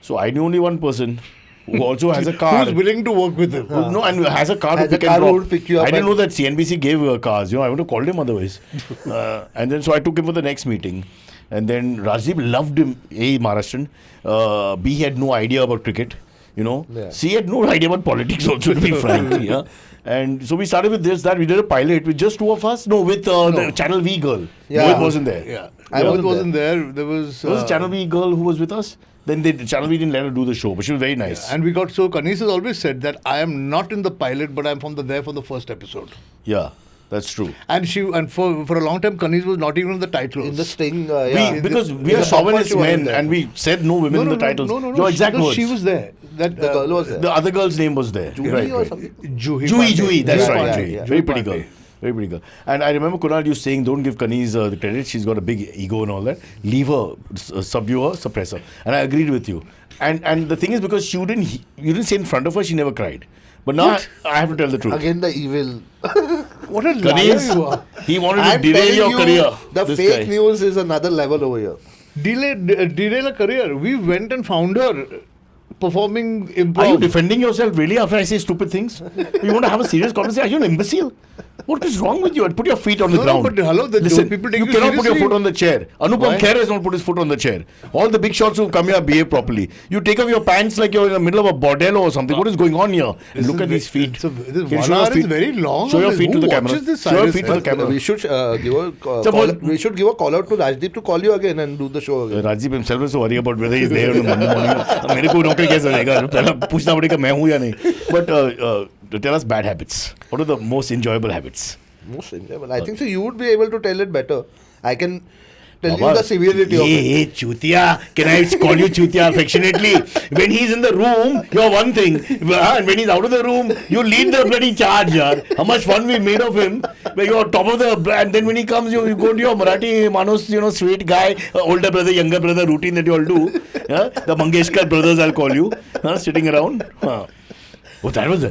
So I knew only one person who also has a car.
Who's willing to work with him?
No, and has a car
Has
to
a
pick
car
and
who
drop.
would pick you up
I didn't
and-
know that CNBC gave cars. I would have called him otherwise. And then so I took him for the next meeting. And then Rajdeep loved him. A, Maharashtrian. B, he had no idea about cricket.
Yeah.
C, he had no idea about politics also, to be frank. Yeah. And so we started with that. We did a pilot with just two of us. No, with the Channel V girl.
Yeah.
Mohit wasn't there.
Yeah.
I
Mohit
wasn't
there. There was...
There was a Channel V girl who was with us. Then Channel V didn't let her do the show, but she was very nice.
And we got so... Kanis has always said that I am not in the pilot, but I'm there for the first episode.
Yeah, that's true.
And for a long time, Kanis was not even in the titles.
In the sting, yeah.
Because we
In
are
the top one,
chauvinist
she wasn't
men
there.
and we said no women in the titles.
No.
Your exact
because
words.
she was there. That
The girl was there.
The other girl's name was there.
Juhi or something?
Juhi, that's
Yeah,
right.
yeah,
Juhi.
yeah.
Very pretty girl. Very pretty girl. And I remember Kunal, you saying, don't give Kanis the credit. She's got a big ego and all that. Leave her, subdue her, suppress her. And I agreed with you. And the thing is, because you didn't say in front of her, she never cried. But now I have to tell the truth.
Again, the evil.
What a liar you are.
Kanis, he wanted to
I'm
derail your
telling you,
career.
the
this
fake
guy.
news is another level over here.
Derail a career. We went and found her performing improv.
Are you defending yourself really after I say stupid things? You want to have a serious conversation? Are you an imbecile? What is wrong with you? Put your feet on the
No,
ground.
but hello,
Listen,
people take
you
you
cannot put your
seriously.
foot on the chair. Anupam
Why?
Kher has not put his foot on the chair. All the big shots who come here behave properly. You take off your pants like you're in the middle of a bordello or something. What is going on here?
This
Look
is
at these feet.
This
Can you
1
show your
hour is
feet?
very long.
Show your
Who
feet to the camera.
watches this
Show your
Cyrus
feet to the
thing?
camera.
We should give a
So
call,
what-
we should give a call out to Rajdeep to call you again and do the show again.
Rajdeep himself is worried about whether he's there on the Monday morning. मेरे को नौकरी कैसे देगा? पहला पूछना पड़ेगा मैं हूँ या नहीं. But tell us bad habits. What are the most enjoyable habits?
Most enjoyable. I think so. You would be able to tell it better. I can tell
Baba,
you the severity of it.
Hey, Chutia. Can I call you Chutia affectionately? When he's in the room, you're one thing. And when he's out of the room, you lead the bloody charge, yaar. How much fun we made of him. Where you're top of the... And then when he comes, you go to your Marathi Manos, sweet guy, older brother, younger brother routine that you all do. Yeah? The Mangeshkar brothers, I'll call you. Sitting around. Oh, that was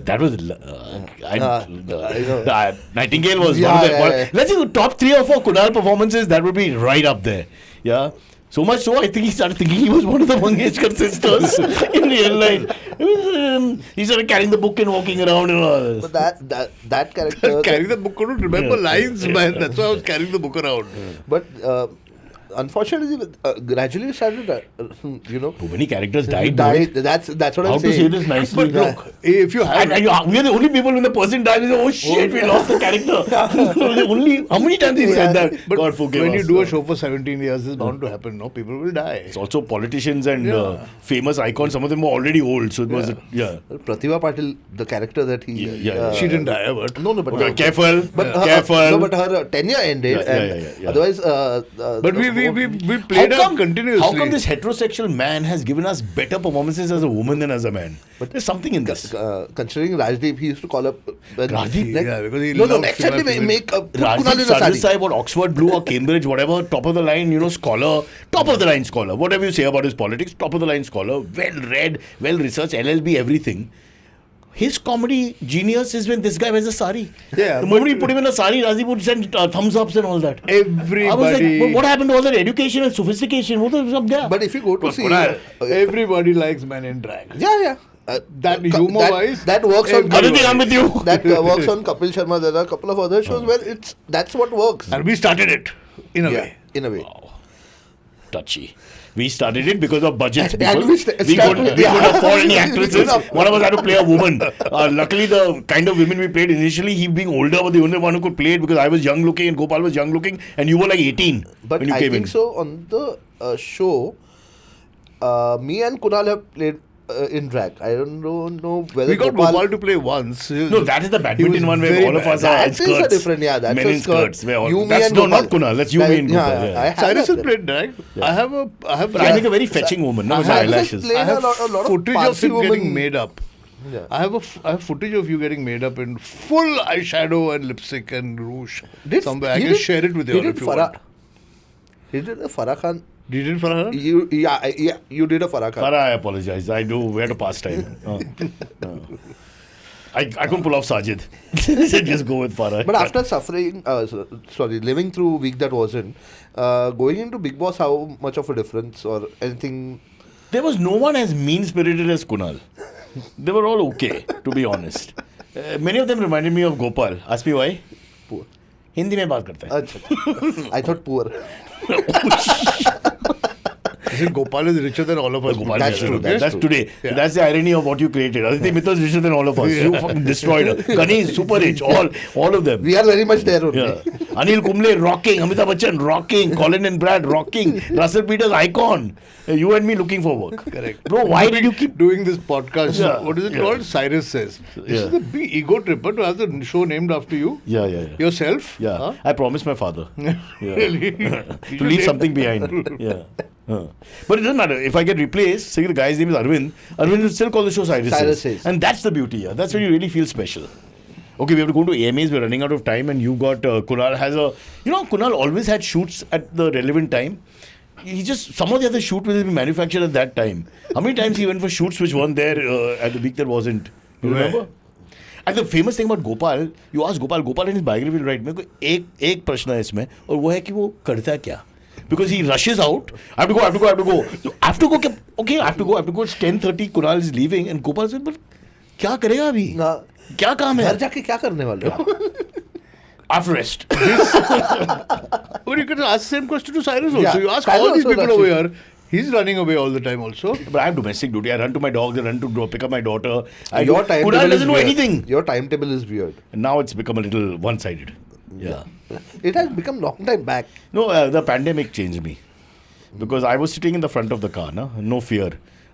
Nightingale was one of the... Let's say top 3 or 4 Kunal performances, that would be right up there. Yeah. So much so, I think he started thinking he was one of the Mangeshkar sisters in real life. He started carrying the book and walking around and all.
But that character...
Carrying the book, couldn't remember lines, man. That's why I was carrying the book around.
But unfortunately, gradually we started,
Too many characters died.
That's what
How
I'm
to say
saying.
this nicely?
But look, if you have...
we are the only people when the person dies, we say, oh shit, we lost the character. How many times he said that?
But
God forgive
when
us.
you do a show for 17 years, it's bound to happen. No, people will die.
It's also politicians and famous icons. Some of them were already old, so it was
Pratibha Patil, the character that he...
She didn't die, but...
No, but...
Okay, careful.
No, but her tenure ended. Otherwise...
but we played up continuously.
How come this heterosexual man has given us better performances as a woman than as a man? But there's something in this.
Considering Rajdeep, he used to call up...
Rajdeep?
Because he
No, next time they make Kunal in
Rajdeep
a sari.
Sahib or Oxford Blue or Cambridge, whatever, top of the line, scholar, top of the line scholar. Whatever you say about his politics, top of the line scholar, well read, well researched, LLB, everything. His comedy genius is when this guy wears a sari.
Yeah,
the moment you put him in a sari, Rajdeep would send thumbs ups and all that.
Everybody...
I was like, but what happened to all that education and sophistication? What is up there?
But if you go to see...
everybody likes men in drag.
Yeah.
That humor-wise...
That works on...
I'm with you.
That works on Kapil Sharma. There are a couple of other shows where that's what works.
And we started it, in a way.
In a way.
Wow. Touchy. We started it because of budgets.
And
We couldn't afford any actresses. One of us had to play a woman. Luckily, the kind of women we played initially, he being older was the only one who could play it because I was young looking and Gopal was young looking and you were like 18
but
when you
I
came
think
in.
so on the show, me and Kunal have played in drag. I don't know whether
We got Gopal to play once.
No, that is the badminton
was
one where
very
all of us
bad.
are in
That is a
skirts.
different, that's
Men
a
in
skirt.
skirts. Where
You, me
that's
and
no,
Gopal.
not Kunal. That's you, me and Gopal.
I have
Cyrus has
that.
played drag. I have
But I make a very fetching woman, no, with my
Cyrus has
eyelashes.
played
I have
a lot of
footage of
Parsi
him
women.
getting made up.
Yeah.
I have footage of you getting made up in full eyeshadow and lipstick and rouge. Somewhere I can share it with you if you want.
He did a Farah Khan.
Did you Farah?
You did a Farah Khan.
Farah, I apologize. I do. We had a pastime. I couldn't pull off Sajid. Said just go with Farah.
But after suffering, living through a week that wasn't, going into Big Boss, how much of a difference or anything?
There was no one as mean-spirited as Kunal. They were all okay, to be honest. Many of them reminded me of Gopal. Ask me why?
Poor.
Hindi में बात करता है.
Achha. I thought poor.
Gopal is richer than all of us.
Gopal
That's
is
true.
richer. That's
true.
today.
Yeah.
That's the irony of what you created. Aditya Mitra is richer than all of us. You fucking destroyed her. Kani is super rich. All of them.
We are very much there only.
Yeah. Anil Kumble rocking. Amitabh Bachchan rocking. Colin and Brad rocking. Russell Peters icon. You and me looking for work.
Correct.
Bro, why did you keep
doing this podcast?
Yeah.
What is it called? Cyrus says. This
Yeah.
is a big ego tripper to have the show named after you.
Yeah.
Yourself.
Yeah.
Huh?
I promised my father. Yeah.
Really?
To leave something behind. Yeah. But it doesn't matter. If I get replaced, say the guy's name is Arvind will still call the show Cyrus Says. And that's the beauty. Yeah. That's when you really feel special. Okay, we have to go to AMAs. We're running out of time, and you got Kunal has a. Kunal always had shoots at the relevant time. He just some of the other shoot will be manufactured at that time. How many times he went for shoots which weren't there at the week that wasn't? You remember? And the famous thing about Gopal, you ask Gopal in his biography will write, मेरे को एक प्रश्न है इसमें और वो है कि वो करता क्या? Because he rushes out. I have to go. Okay, I have to go. It's 10:30. Kunal is leaving, and Gopal said, "But क्या करेगा अभी? क्या काम है?
घर जाके क्या करने वाले हो?
After rest."
Well, you can ask the same question to Cyrus also.
Yeah,
You ask
Cyrus
all these
also
people
does
over
it.
here. He's running away all the time also.
But I have domestic duty. I run to my dogs. I run to pick up my daughter.
Your timetable
Kunal
is
doesn't know
weird.
anything.
Your timetable is weird.
And now it's become a little one-sided. Yeah.
It has become long time back.
No, the pandemic changed me. Because I was sitting in the front of the car, no fear.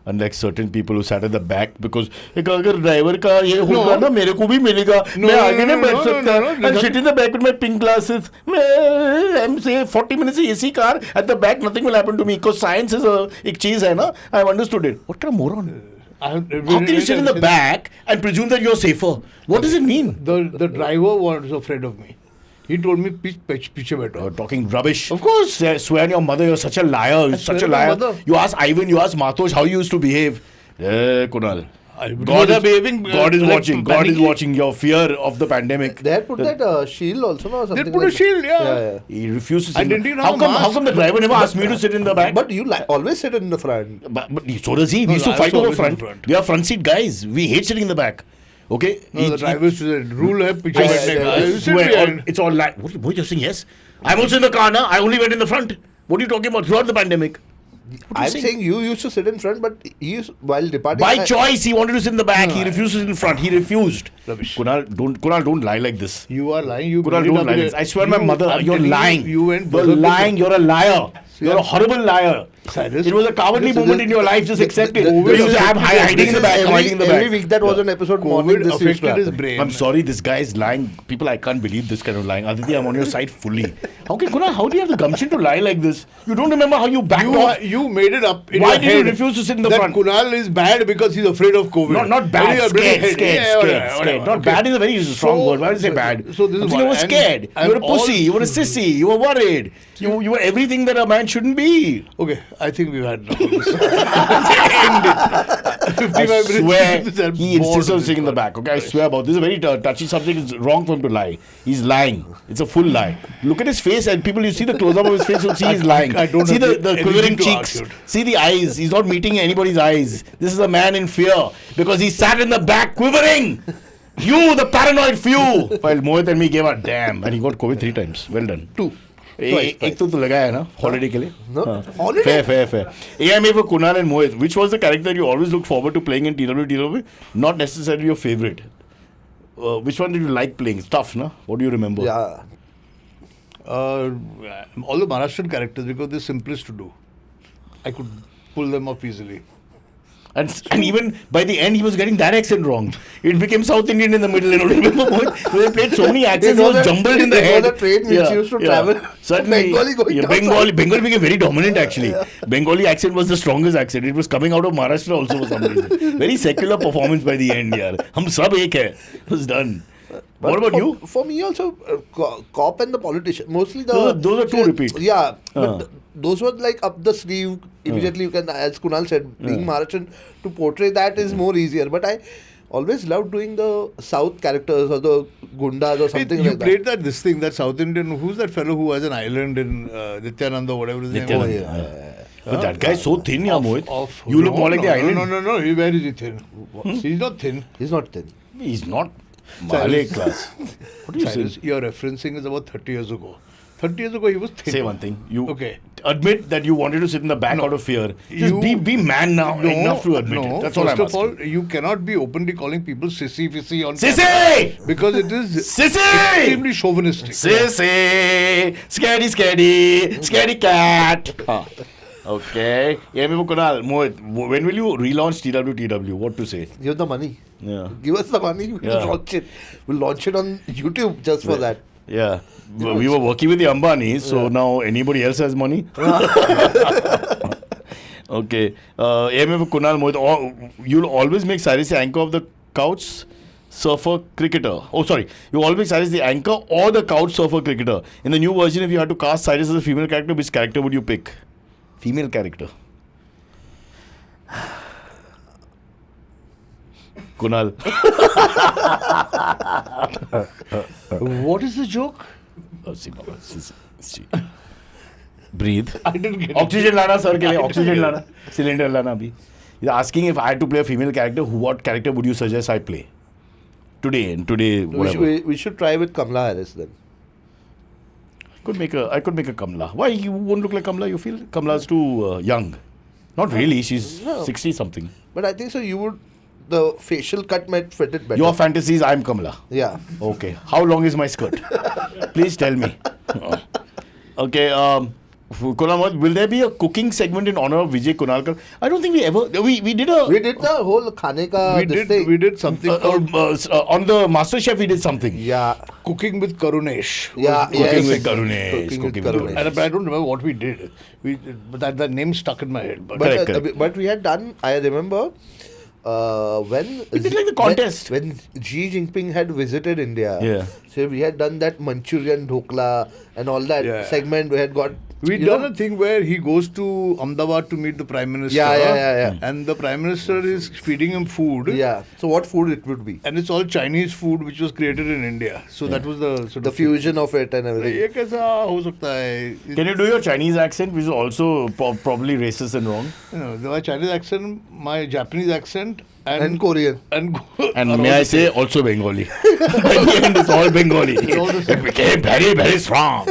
Unlike certain people who sat at the back because अगर driver का ये होगा ना मेरे को भी मिलेगा मैं आगे नहीं बैठ सकता and sit in the back with my pink glasses I'm say 40 minutes AC car at the back nothing will happen to me because science is एक चीज है ना I've understood it. What kind of moron? How can you sit in the back and presume that you're safer? What does it mean?
The driver was afraid of me. He told me, piche बैठो.
Talking rubbish.
Of course.
Swear on your mother, you're such a liar. You're such a liar. You ask Ivan, you ask Matosh how you used to behave. Kunal. God is watching. God is watching your fear of the pandemic.
They had put that shield also, no?
They put a shield, yeah.
He refused to sit.
I didn't even
how come the driver never asked me to sit in the back?
But you always sit in the front.
But so does he. We used to fight over front. We are front seat guys. We hate sitting in the back. Okay?
No, the drivers rule है पीछे बैठने का.
It's all like what you're saying. Yes, I'm also in the car now. I only went in the front. What are you talking about? Throughout the pandemic.
I'm saying you used to sit in front, but while departing...
By choice, he wanted to sit in the back. He refused to sit in front. He refused.
Rubbish.
Kunal, don't lie like this.
You are lying. You
Kunal, don't lie like this. I swear my mother, you're lying.
You're
lying. You're a liar. You're a horrible liar.
Cyrus,
it was a cowardly moment in your life. Just accept it.
I'm
hiding in the back.
Every week that was an episode morning. This
affected his brain.
I'm sorry, this guy is lying. People, I can't believe this kind of lying. Aditya, I'm on your side fully. Okay, Kunal, how do you have the gumption to lie like this? You don't remember how you backed off?
You made it up.
Why did you refuse to sit in the front?
Kunal is bad because he's afraid of COVID.
Not bad. Scared. Not bad is a very strong word. Why would you say bad?
So this is
you were scared. You were a pussy. You were a sissy. You were worried. You were everything that a man shouldn't be.
Okay, I think we've had enough of this.
I swear he insists on sitting in the back. Okay, I swear about this. Is a very touchy subject. It's wrong for him to lie. He's lying. It's a full lie. Look at his face, and people, you see the close up of his face, you'll see he's lying.
I don't
see the quivering cheeks. See the eyes. He's not meeting anybody's eyes. This is a man in fear because he sat in the back quivering. You, the paranoid few. While Mohit and me gave a damn, and he got COVID 3 times. Well done.
2.
एक तो लगाया ना holiday के लिए.
No, holiday.
Fair. AMA for Kunal and Mohit. Which was the character you always looked forward to playing in TWTW? Not necessarily your favorite. Which one did you like playing? It's tough, no? What do you remember?
Yeah.
All the Maharashtrian characters, because they're simplest to do. I could pull them off easily.
And even by the end, he was getting that accent wrong. It became South Indian in the middle. You know, remember, they played so many accents, it was jumbled in the head.
There was a train which used to travel.
Certainly, Bengali became very dominant actually. Bengali accent was the strongest accent. It was coming out of Maharashtra also for some reason. Very secular performance by the end, yaar. Hum sab ek hai. It was done.
But
what about you?
For me also, cop and the politician. Mostly
those are two repeats.
Yeah, but those were like up the sleeve. Immediately you can, as Kunal said, being Maharashtrian, to portray that is more easier. But I always loved doing the South characters or the Gundas or something like that.
You played that South Indian, who's that fellow who has an island in Nityananda, whatever his name was?
But that guy is so thin, Mohit. You look more like the island.
No. Where is he thin? He's not thin.
He's not thin.
He's not Mahale class. What do you say?
You're referencing is about 30 years ago. 30 years ago, he was thin.
Say one thing. You admit that you wanted to sit in the back out of fear. Just be man now enough to admit it. That's all I'm asking.
First of all, you cannot be openly calling people sissy fissy on
Sissy!
camera because it is
Sissy!
extremely chauvinistic.
Sissy! Scaredy cat. Okay. Yeah, Kunal, Mohit, when will you relaunch TWTW? What to say?
Give the money.
Yeah.
Give us the money. We'll launch it. We'll launch it on YouTube just for that.
Yeah. We were working with the Ambanis, so now anybody else has money? Okay. Kunal, Mohit, you'll always make Cyrus the anchor of the couch surfer cricketer. Oh, sorry. You always make Cyrus the anchor or the couch surfer cricketer. In the new version, if you had to cast Cyrus as a female character, which character would you pick? Female character. Kunal.
What is the joke?
Breathe.
I didn't get
Oxygen lana, sir. Oxygen lana. Cylinder lana bhi. He's asking if I had to play a female character, what character would you suggest I play? Today,
we should try with Kamala Harris then.
I could make a Kamala. Why you won't look like Kamala? You feel Kamala's too young? Not really. She's 60 something.
But I think so. You would. The facial cut might fit it better.
Your fantasy is I'm Kamala.
Yeah.
Okay. How long is my skirt? Please tell me. Okay. Kunal, will there be a cooking segment in honor of Vijay Kunalkar? I don't think we ever. We did
the whole khane ka thing.
We did something
on the MasterChef. We did something.
Yeah.
Cooking with Karunesh.
Yeah.
Cooking with Karunesh.
I don't remember what we did. But that name stuck in my head.
But we had done. I remember. When
we did like the contest
when Xi Jinping had visited India.
Yeah.
So we had done that Manchurian dhokla and all that segment. We had got.
We done a thing where he goes to Ahmedabad to meet the Prime Minister.
Yeah.
And the Prime Minister is feeding him food.
Yeah. So what food it would be?
And it's all Chinese food which was created in India. So that was the sort
of fusion of it and everything.
Ye kaisa ho sakta hai?
Can you do your Chinese accent, which is also probably racist and wrong?
My Chinese accent, my Japanese accent, accent
And Korean.
And
may I say also Bengali. By the end, it's all Bengali. It became very, very strong.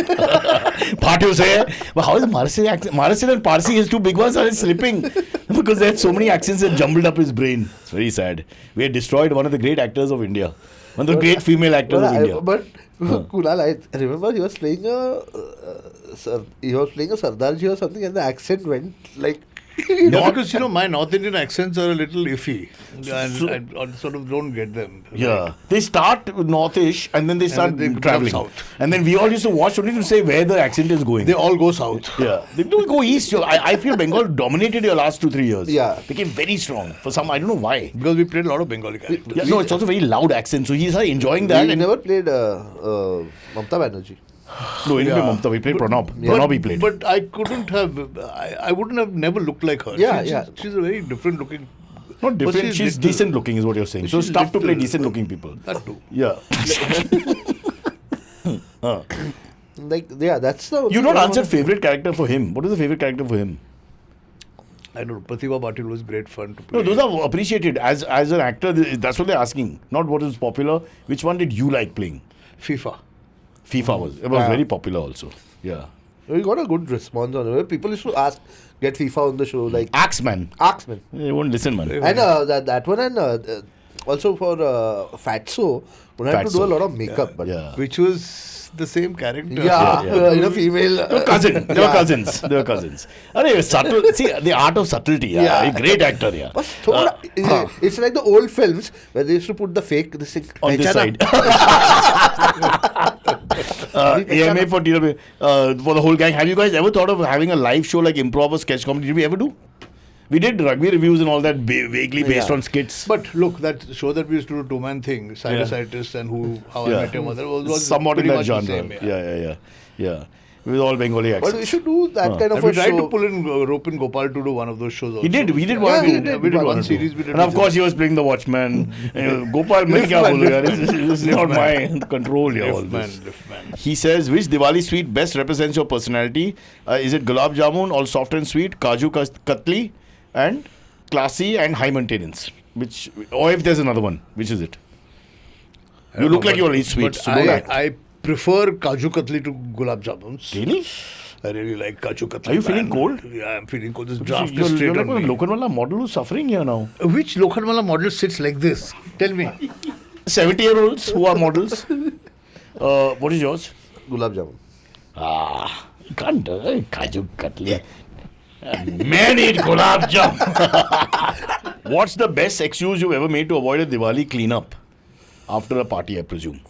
Part you say, but how is Maharashtrian accent? Maharashtrian and Parsi, his two big ones are slipping because they had so many accents that jumbled up his brain. It's very sad. We had destroyed one of the great actors of India. One of the great female actors of India.
But Kunal, I remember he was playing a Sardarji or something, and the accent went like.
Yeah, because my North Indian accents are a little iffy, and I sort of don't get them.
Yeah, they start Northish and then they start
then they
traveling
go south.
And then we all used to watch only to say where the accent is going.
They all go south.
Yeah, they don't go east. I feel Bengal dominated your last 2-3 years.
Yeah,
became very strong for some. I don't know why.
Because we played a lot of Bengali characters.
Yeah, no, it's also very loud accent. So he's enjoying that.
We never played Mamata Banerjee.
No, we didn't play Mamta. We played Pranab. Pranab he played.
But I couldn't have. I wouldn't have never looked like her.
Yeah,
She's a very different looking.
Not different. She's decent looking, is what you're saying. So it's tough to play decent looking people.
That too.
Yeah.
That's the.
You don't answer favorite character for him. What is the favorite character for him?
I don't know. Pratibha Patil was great fun to play.
No, those are appreciated. As an actor, that's what they're asking. Not what is popular. Which one did you like playing?
FIFA
was very popular also. Yeah.
We got a good response on it. People used to ask, get FIFA on the show, like
Axeman.
They
won't listen, man.
And that one, and also for Fatso, we had to do a lot of makeup.
Which was the same character.
Female.
Your cousin. They were cousins. Subtle. See, the art of subtlety. A great actor.
It's like the old films where they used to put the fake this thing
on this side. AMA for TWTW, for the whole gang. Have you guys ever thought of having a live show like improv or sketch comedy? Did we ever do? We did rugby reviews and all that vaguely based on skits.
But look, that show that we used to do, two-man thing, Cyrus and How I Met Your Mother was
somewhat in that
much
genre.
The same,
Yeah. With all Bengali accents.
But we should do that kind of
we
a
tried
show.
to pull in rope in Gopal to do one of those shows also.
We did one.
We did one series.
And of course he was playing the watchman. Gopal, main kya bolu yaar? It's not my control here. All this. He says, which Diwali sweet best represents your personality? Is it gulab jamun, all soft and sweet, kaju katli, and classy and high maintenance? Or if there's another one, which is it? You look like you all eat sweets. So
I prefer kaju katli to gulab jamuns.
Really?
I really like kaju katli.
Are you feeling cold?
Yeah, I'm feeling cold. This draft
you're
is straight
like
on me.
a Lokhandwala model who's suffering here now.
Which Lokhandwala model sits like this? Tell me.
70-year-olds who are models. What is yours?
Gulab jamun.
You can't do kaju katli. Man eat gulab jam. What's the best excuse you've ever made to avoid a Diwali cleanup after a party, I presume?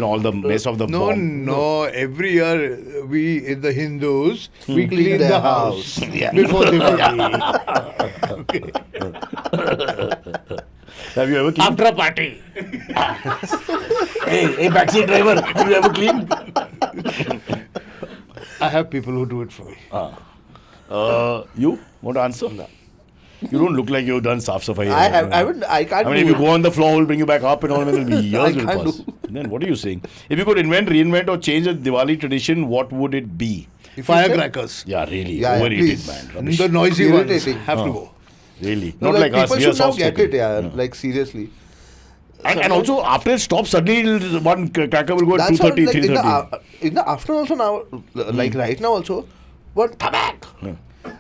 All the mess of the bomb.
No. Every year, we, in the Hindus, we clean the house before Diwali.
Have you ever cleaned?
After a party.
Hey, backseat driver, have you ever cleaned?
I have people who do it for me.
You want to answer? No. You don't look like you've done Saaf Safai.
I can't.
If you go on the floor, we'll bring you back up and all, and it'll be years will pass. Then what are you saying? If you could invent, reinvent, or change a Diwali tradition, what would it be?
Firecrackers.
Yeah, really. Overrated, man. Rubbish.
The noisy ones have to go.
Really. Not like us.
People should now get it, like seriously.
And also, after it stops, suddenly one cracker will go at 2:30, 3:30.
In the afternoon also now, like right now also, one tabak.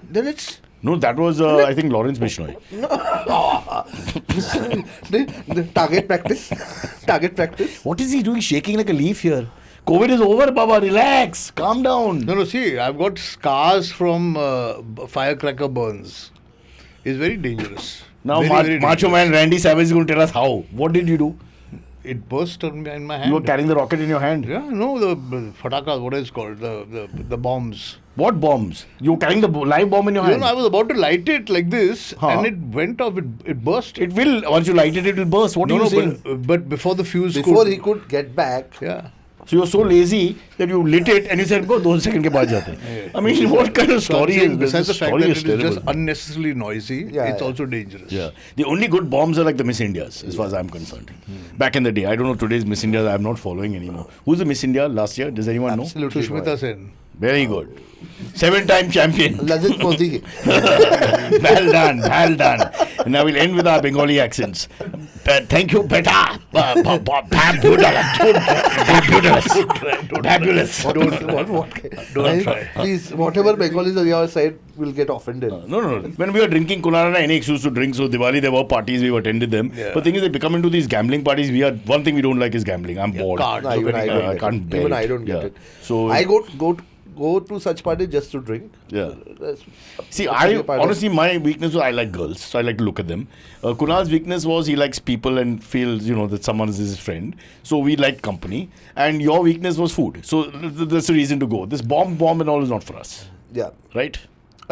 Then it's...
No, that was, I think, Lawrence Bishnoi.
the target practice.
What is he doing shaking like a leaf here? COVID is over, Baba. Relax. Calm down.
No, see, I've got scars from firecracker burns. It's very dangerous.
Now,
very
Macho Man Randy Savage is going to tell us how. What did you do?
It burst in my hand.
You were carrying the rocket in your hand?
Yeah, no, the fatakas, what is it called? The bombs.
What bombs? You were carrying the live bomb in your hand?
I was about to light it like this and it went off, it burst.
It will, once you light it, it will burst. What are you saying?
But before the fuse
he could get back.
Yeah.
So you're so lazy that you lit it and you said, go 2 seconds ke baad jate. I mean, what kind of story is this?
Besides the fact that it is just unnecessarily noisy, it's also dangerous.
Yeah. The only good bombs are like the Miss Indias, as far as I'm concerned. Back in the day. I don't know today's Miss Indias, I'm not following anymore. Who's the Miss India last year? Does anyone know?
Sushmita Sen.
Very good. 7-time champion.
Lajit Modi.
Well done. Now we'll end with our Bengali accents. Thank you, beta. Fabulous.
Don't try.
Please, whatever Bengalis on your side will get offended.
No. When we were drinking, Kunal and I, any excuse to drink. So Diwali, there were parties, we've attended them.
Yeah.
But the thing is, they come into these gambling parties. One thing we don't like is gambling. I'm bored.
Cards.
No, even I don't
I
get
can't
it.
bear
Even
it.
I don't get
Yeah.
it.
So
I go to such parties just to drink.
Yeah.
That's-
See,
that's part of-
honestly, my weakness was I like girls, so I like to look at them. Kunal's weakness was he likes people and feels, that someone is his friend. So we like company. And your weakness was food. So that's the reason to go. This bomb and all is not for us.
Yeah.
Right?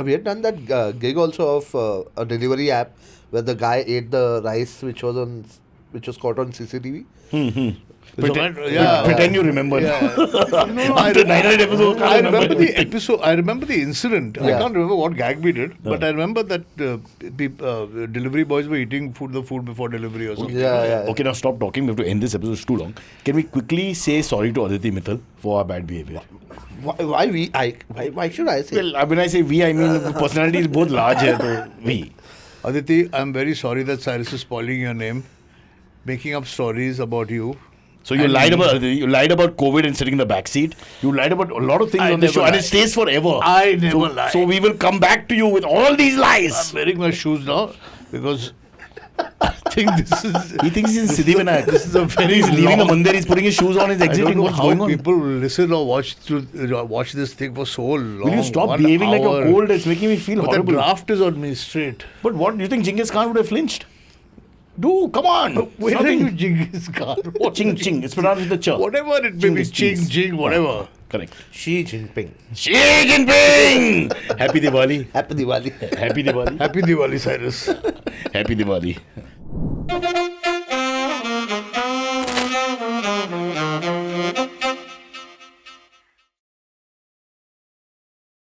We had done that gig also of a delivery app where the guy ate the rice which was caught on CCTV.
Pretend you remember.
Yeah. No,
After 900 episodes,
I remember the episode. I remember the incident. I
Yeah.
can't remember what gag we did, but I remember that delivery boys were eating the food before delivery or something.
Yeah.
Okay, now stop talking. We have to end this episode. It's too long. Can we quickly say sorry to Aditi Mittal for our bad behavior?
Why should I say?
Well, when I say we, I mean the personality is both large. So we.
Aditi, I'm very sorry that Cyrus is spoiling your name, making up stories about you.
So you lied about COVID and sitting in the back seat. You lied about a lot of things
I
on the
never
show, and
lied.
it stays forever.
I never lied.
So we will come back to you with all these lies.
I'm wearing my shoes now because I think this is.
He thinks he's in Siddhivinayak.
This is a very
He's leaving a
long-
mandir. He's putting his shoes on. He's
I don't
exiting.
know
What's
how
going on?
people listen or watch this thing for so long.
Will you stop
1
behaving like you're
hour.
cold? It's making me feel
But
horrible.
the draft is on me straight.
But what do you think Genghis Khan would have flinched? Do come on.
Where are
Nothing.
you, Genghis Khan? What
Ching ching. It's pronounced with the ch.
Whatever it may be, ching, jing, whatever.
Correct.
Xi Jinping.
Xi Jinping. Happy Diwali.
Happy Diwali.
Happy Diwali.
Happy Diwali, Cyrus.
Happy Diwali.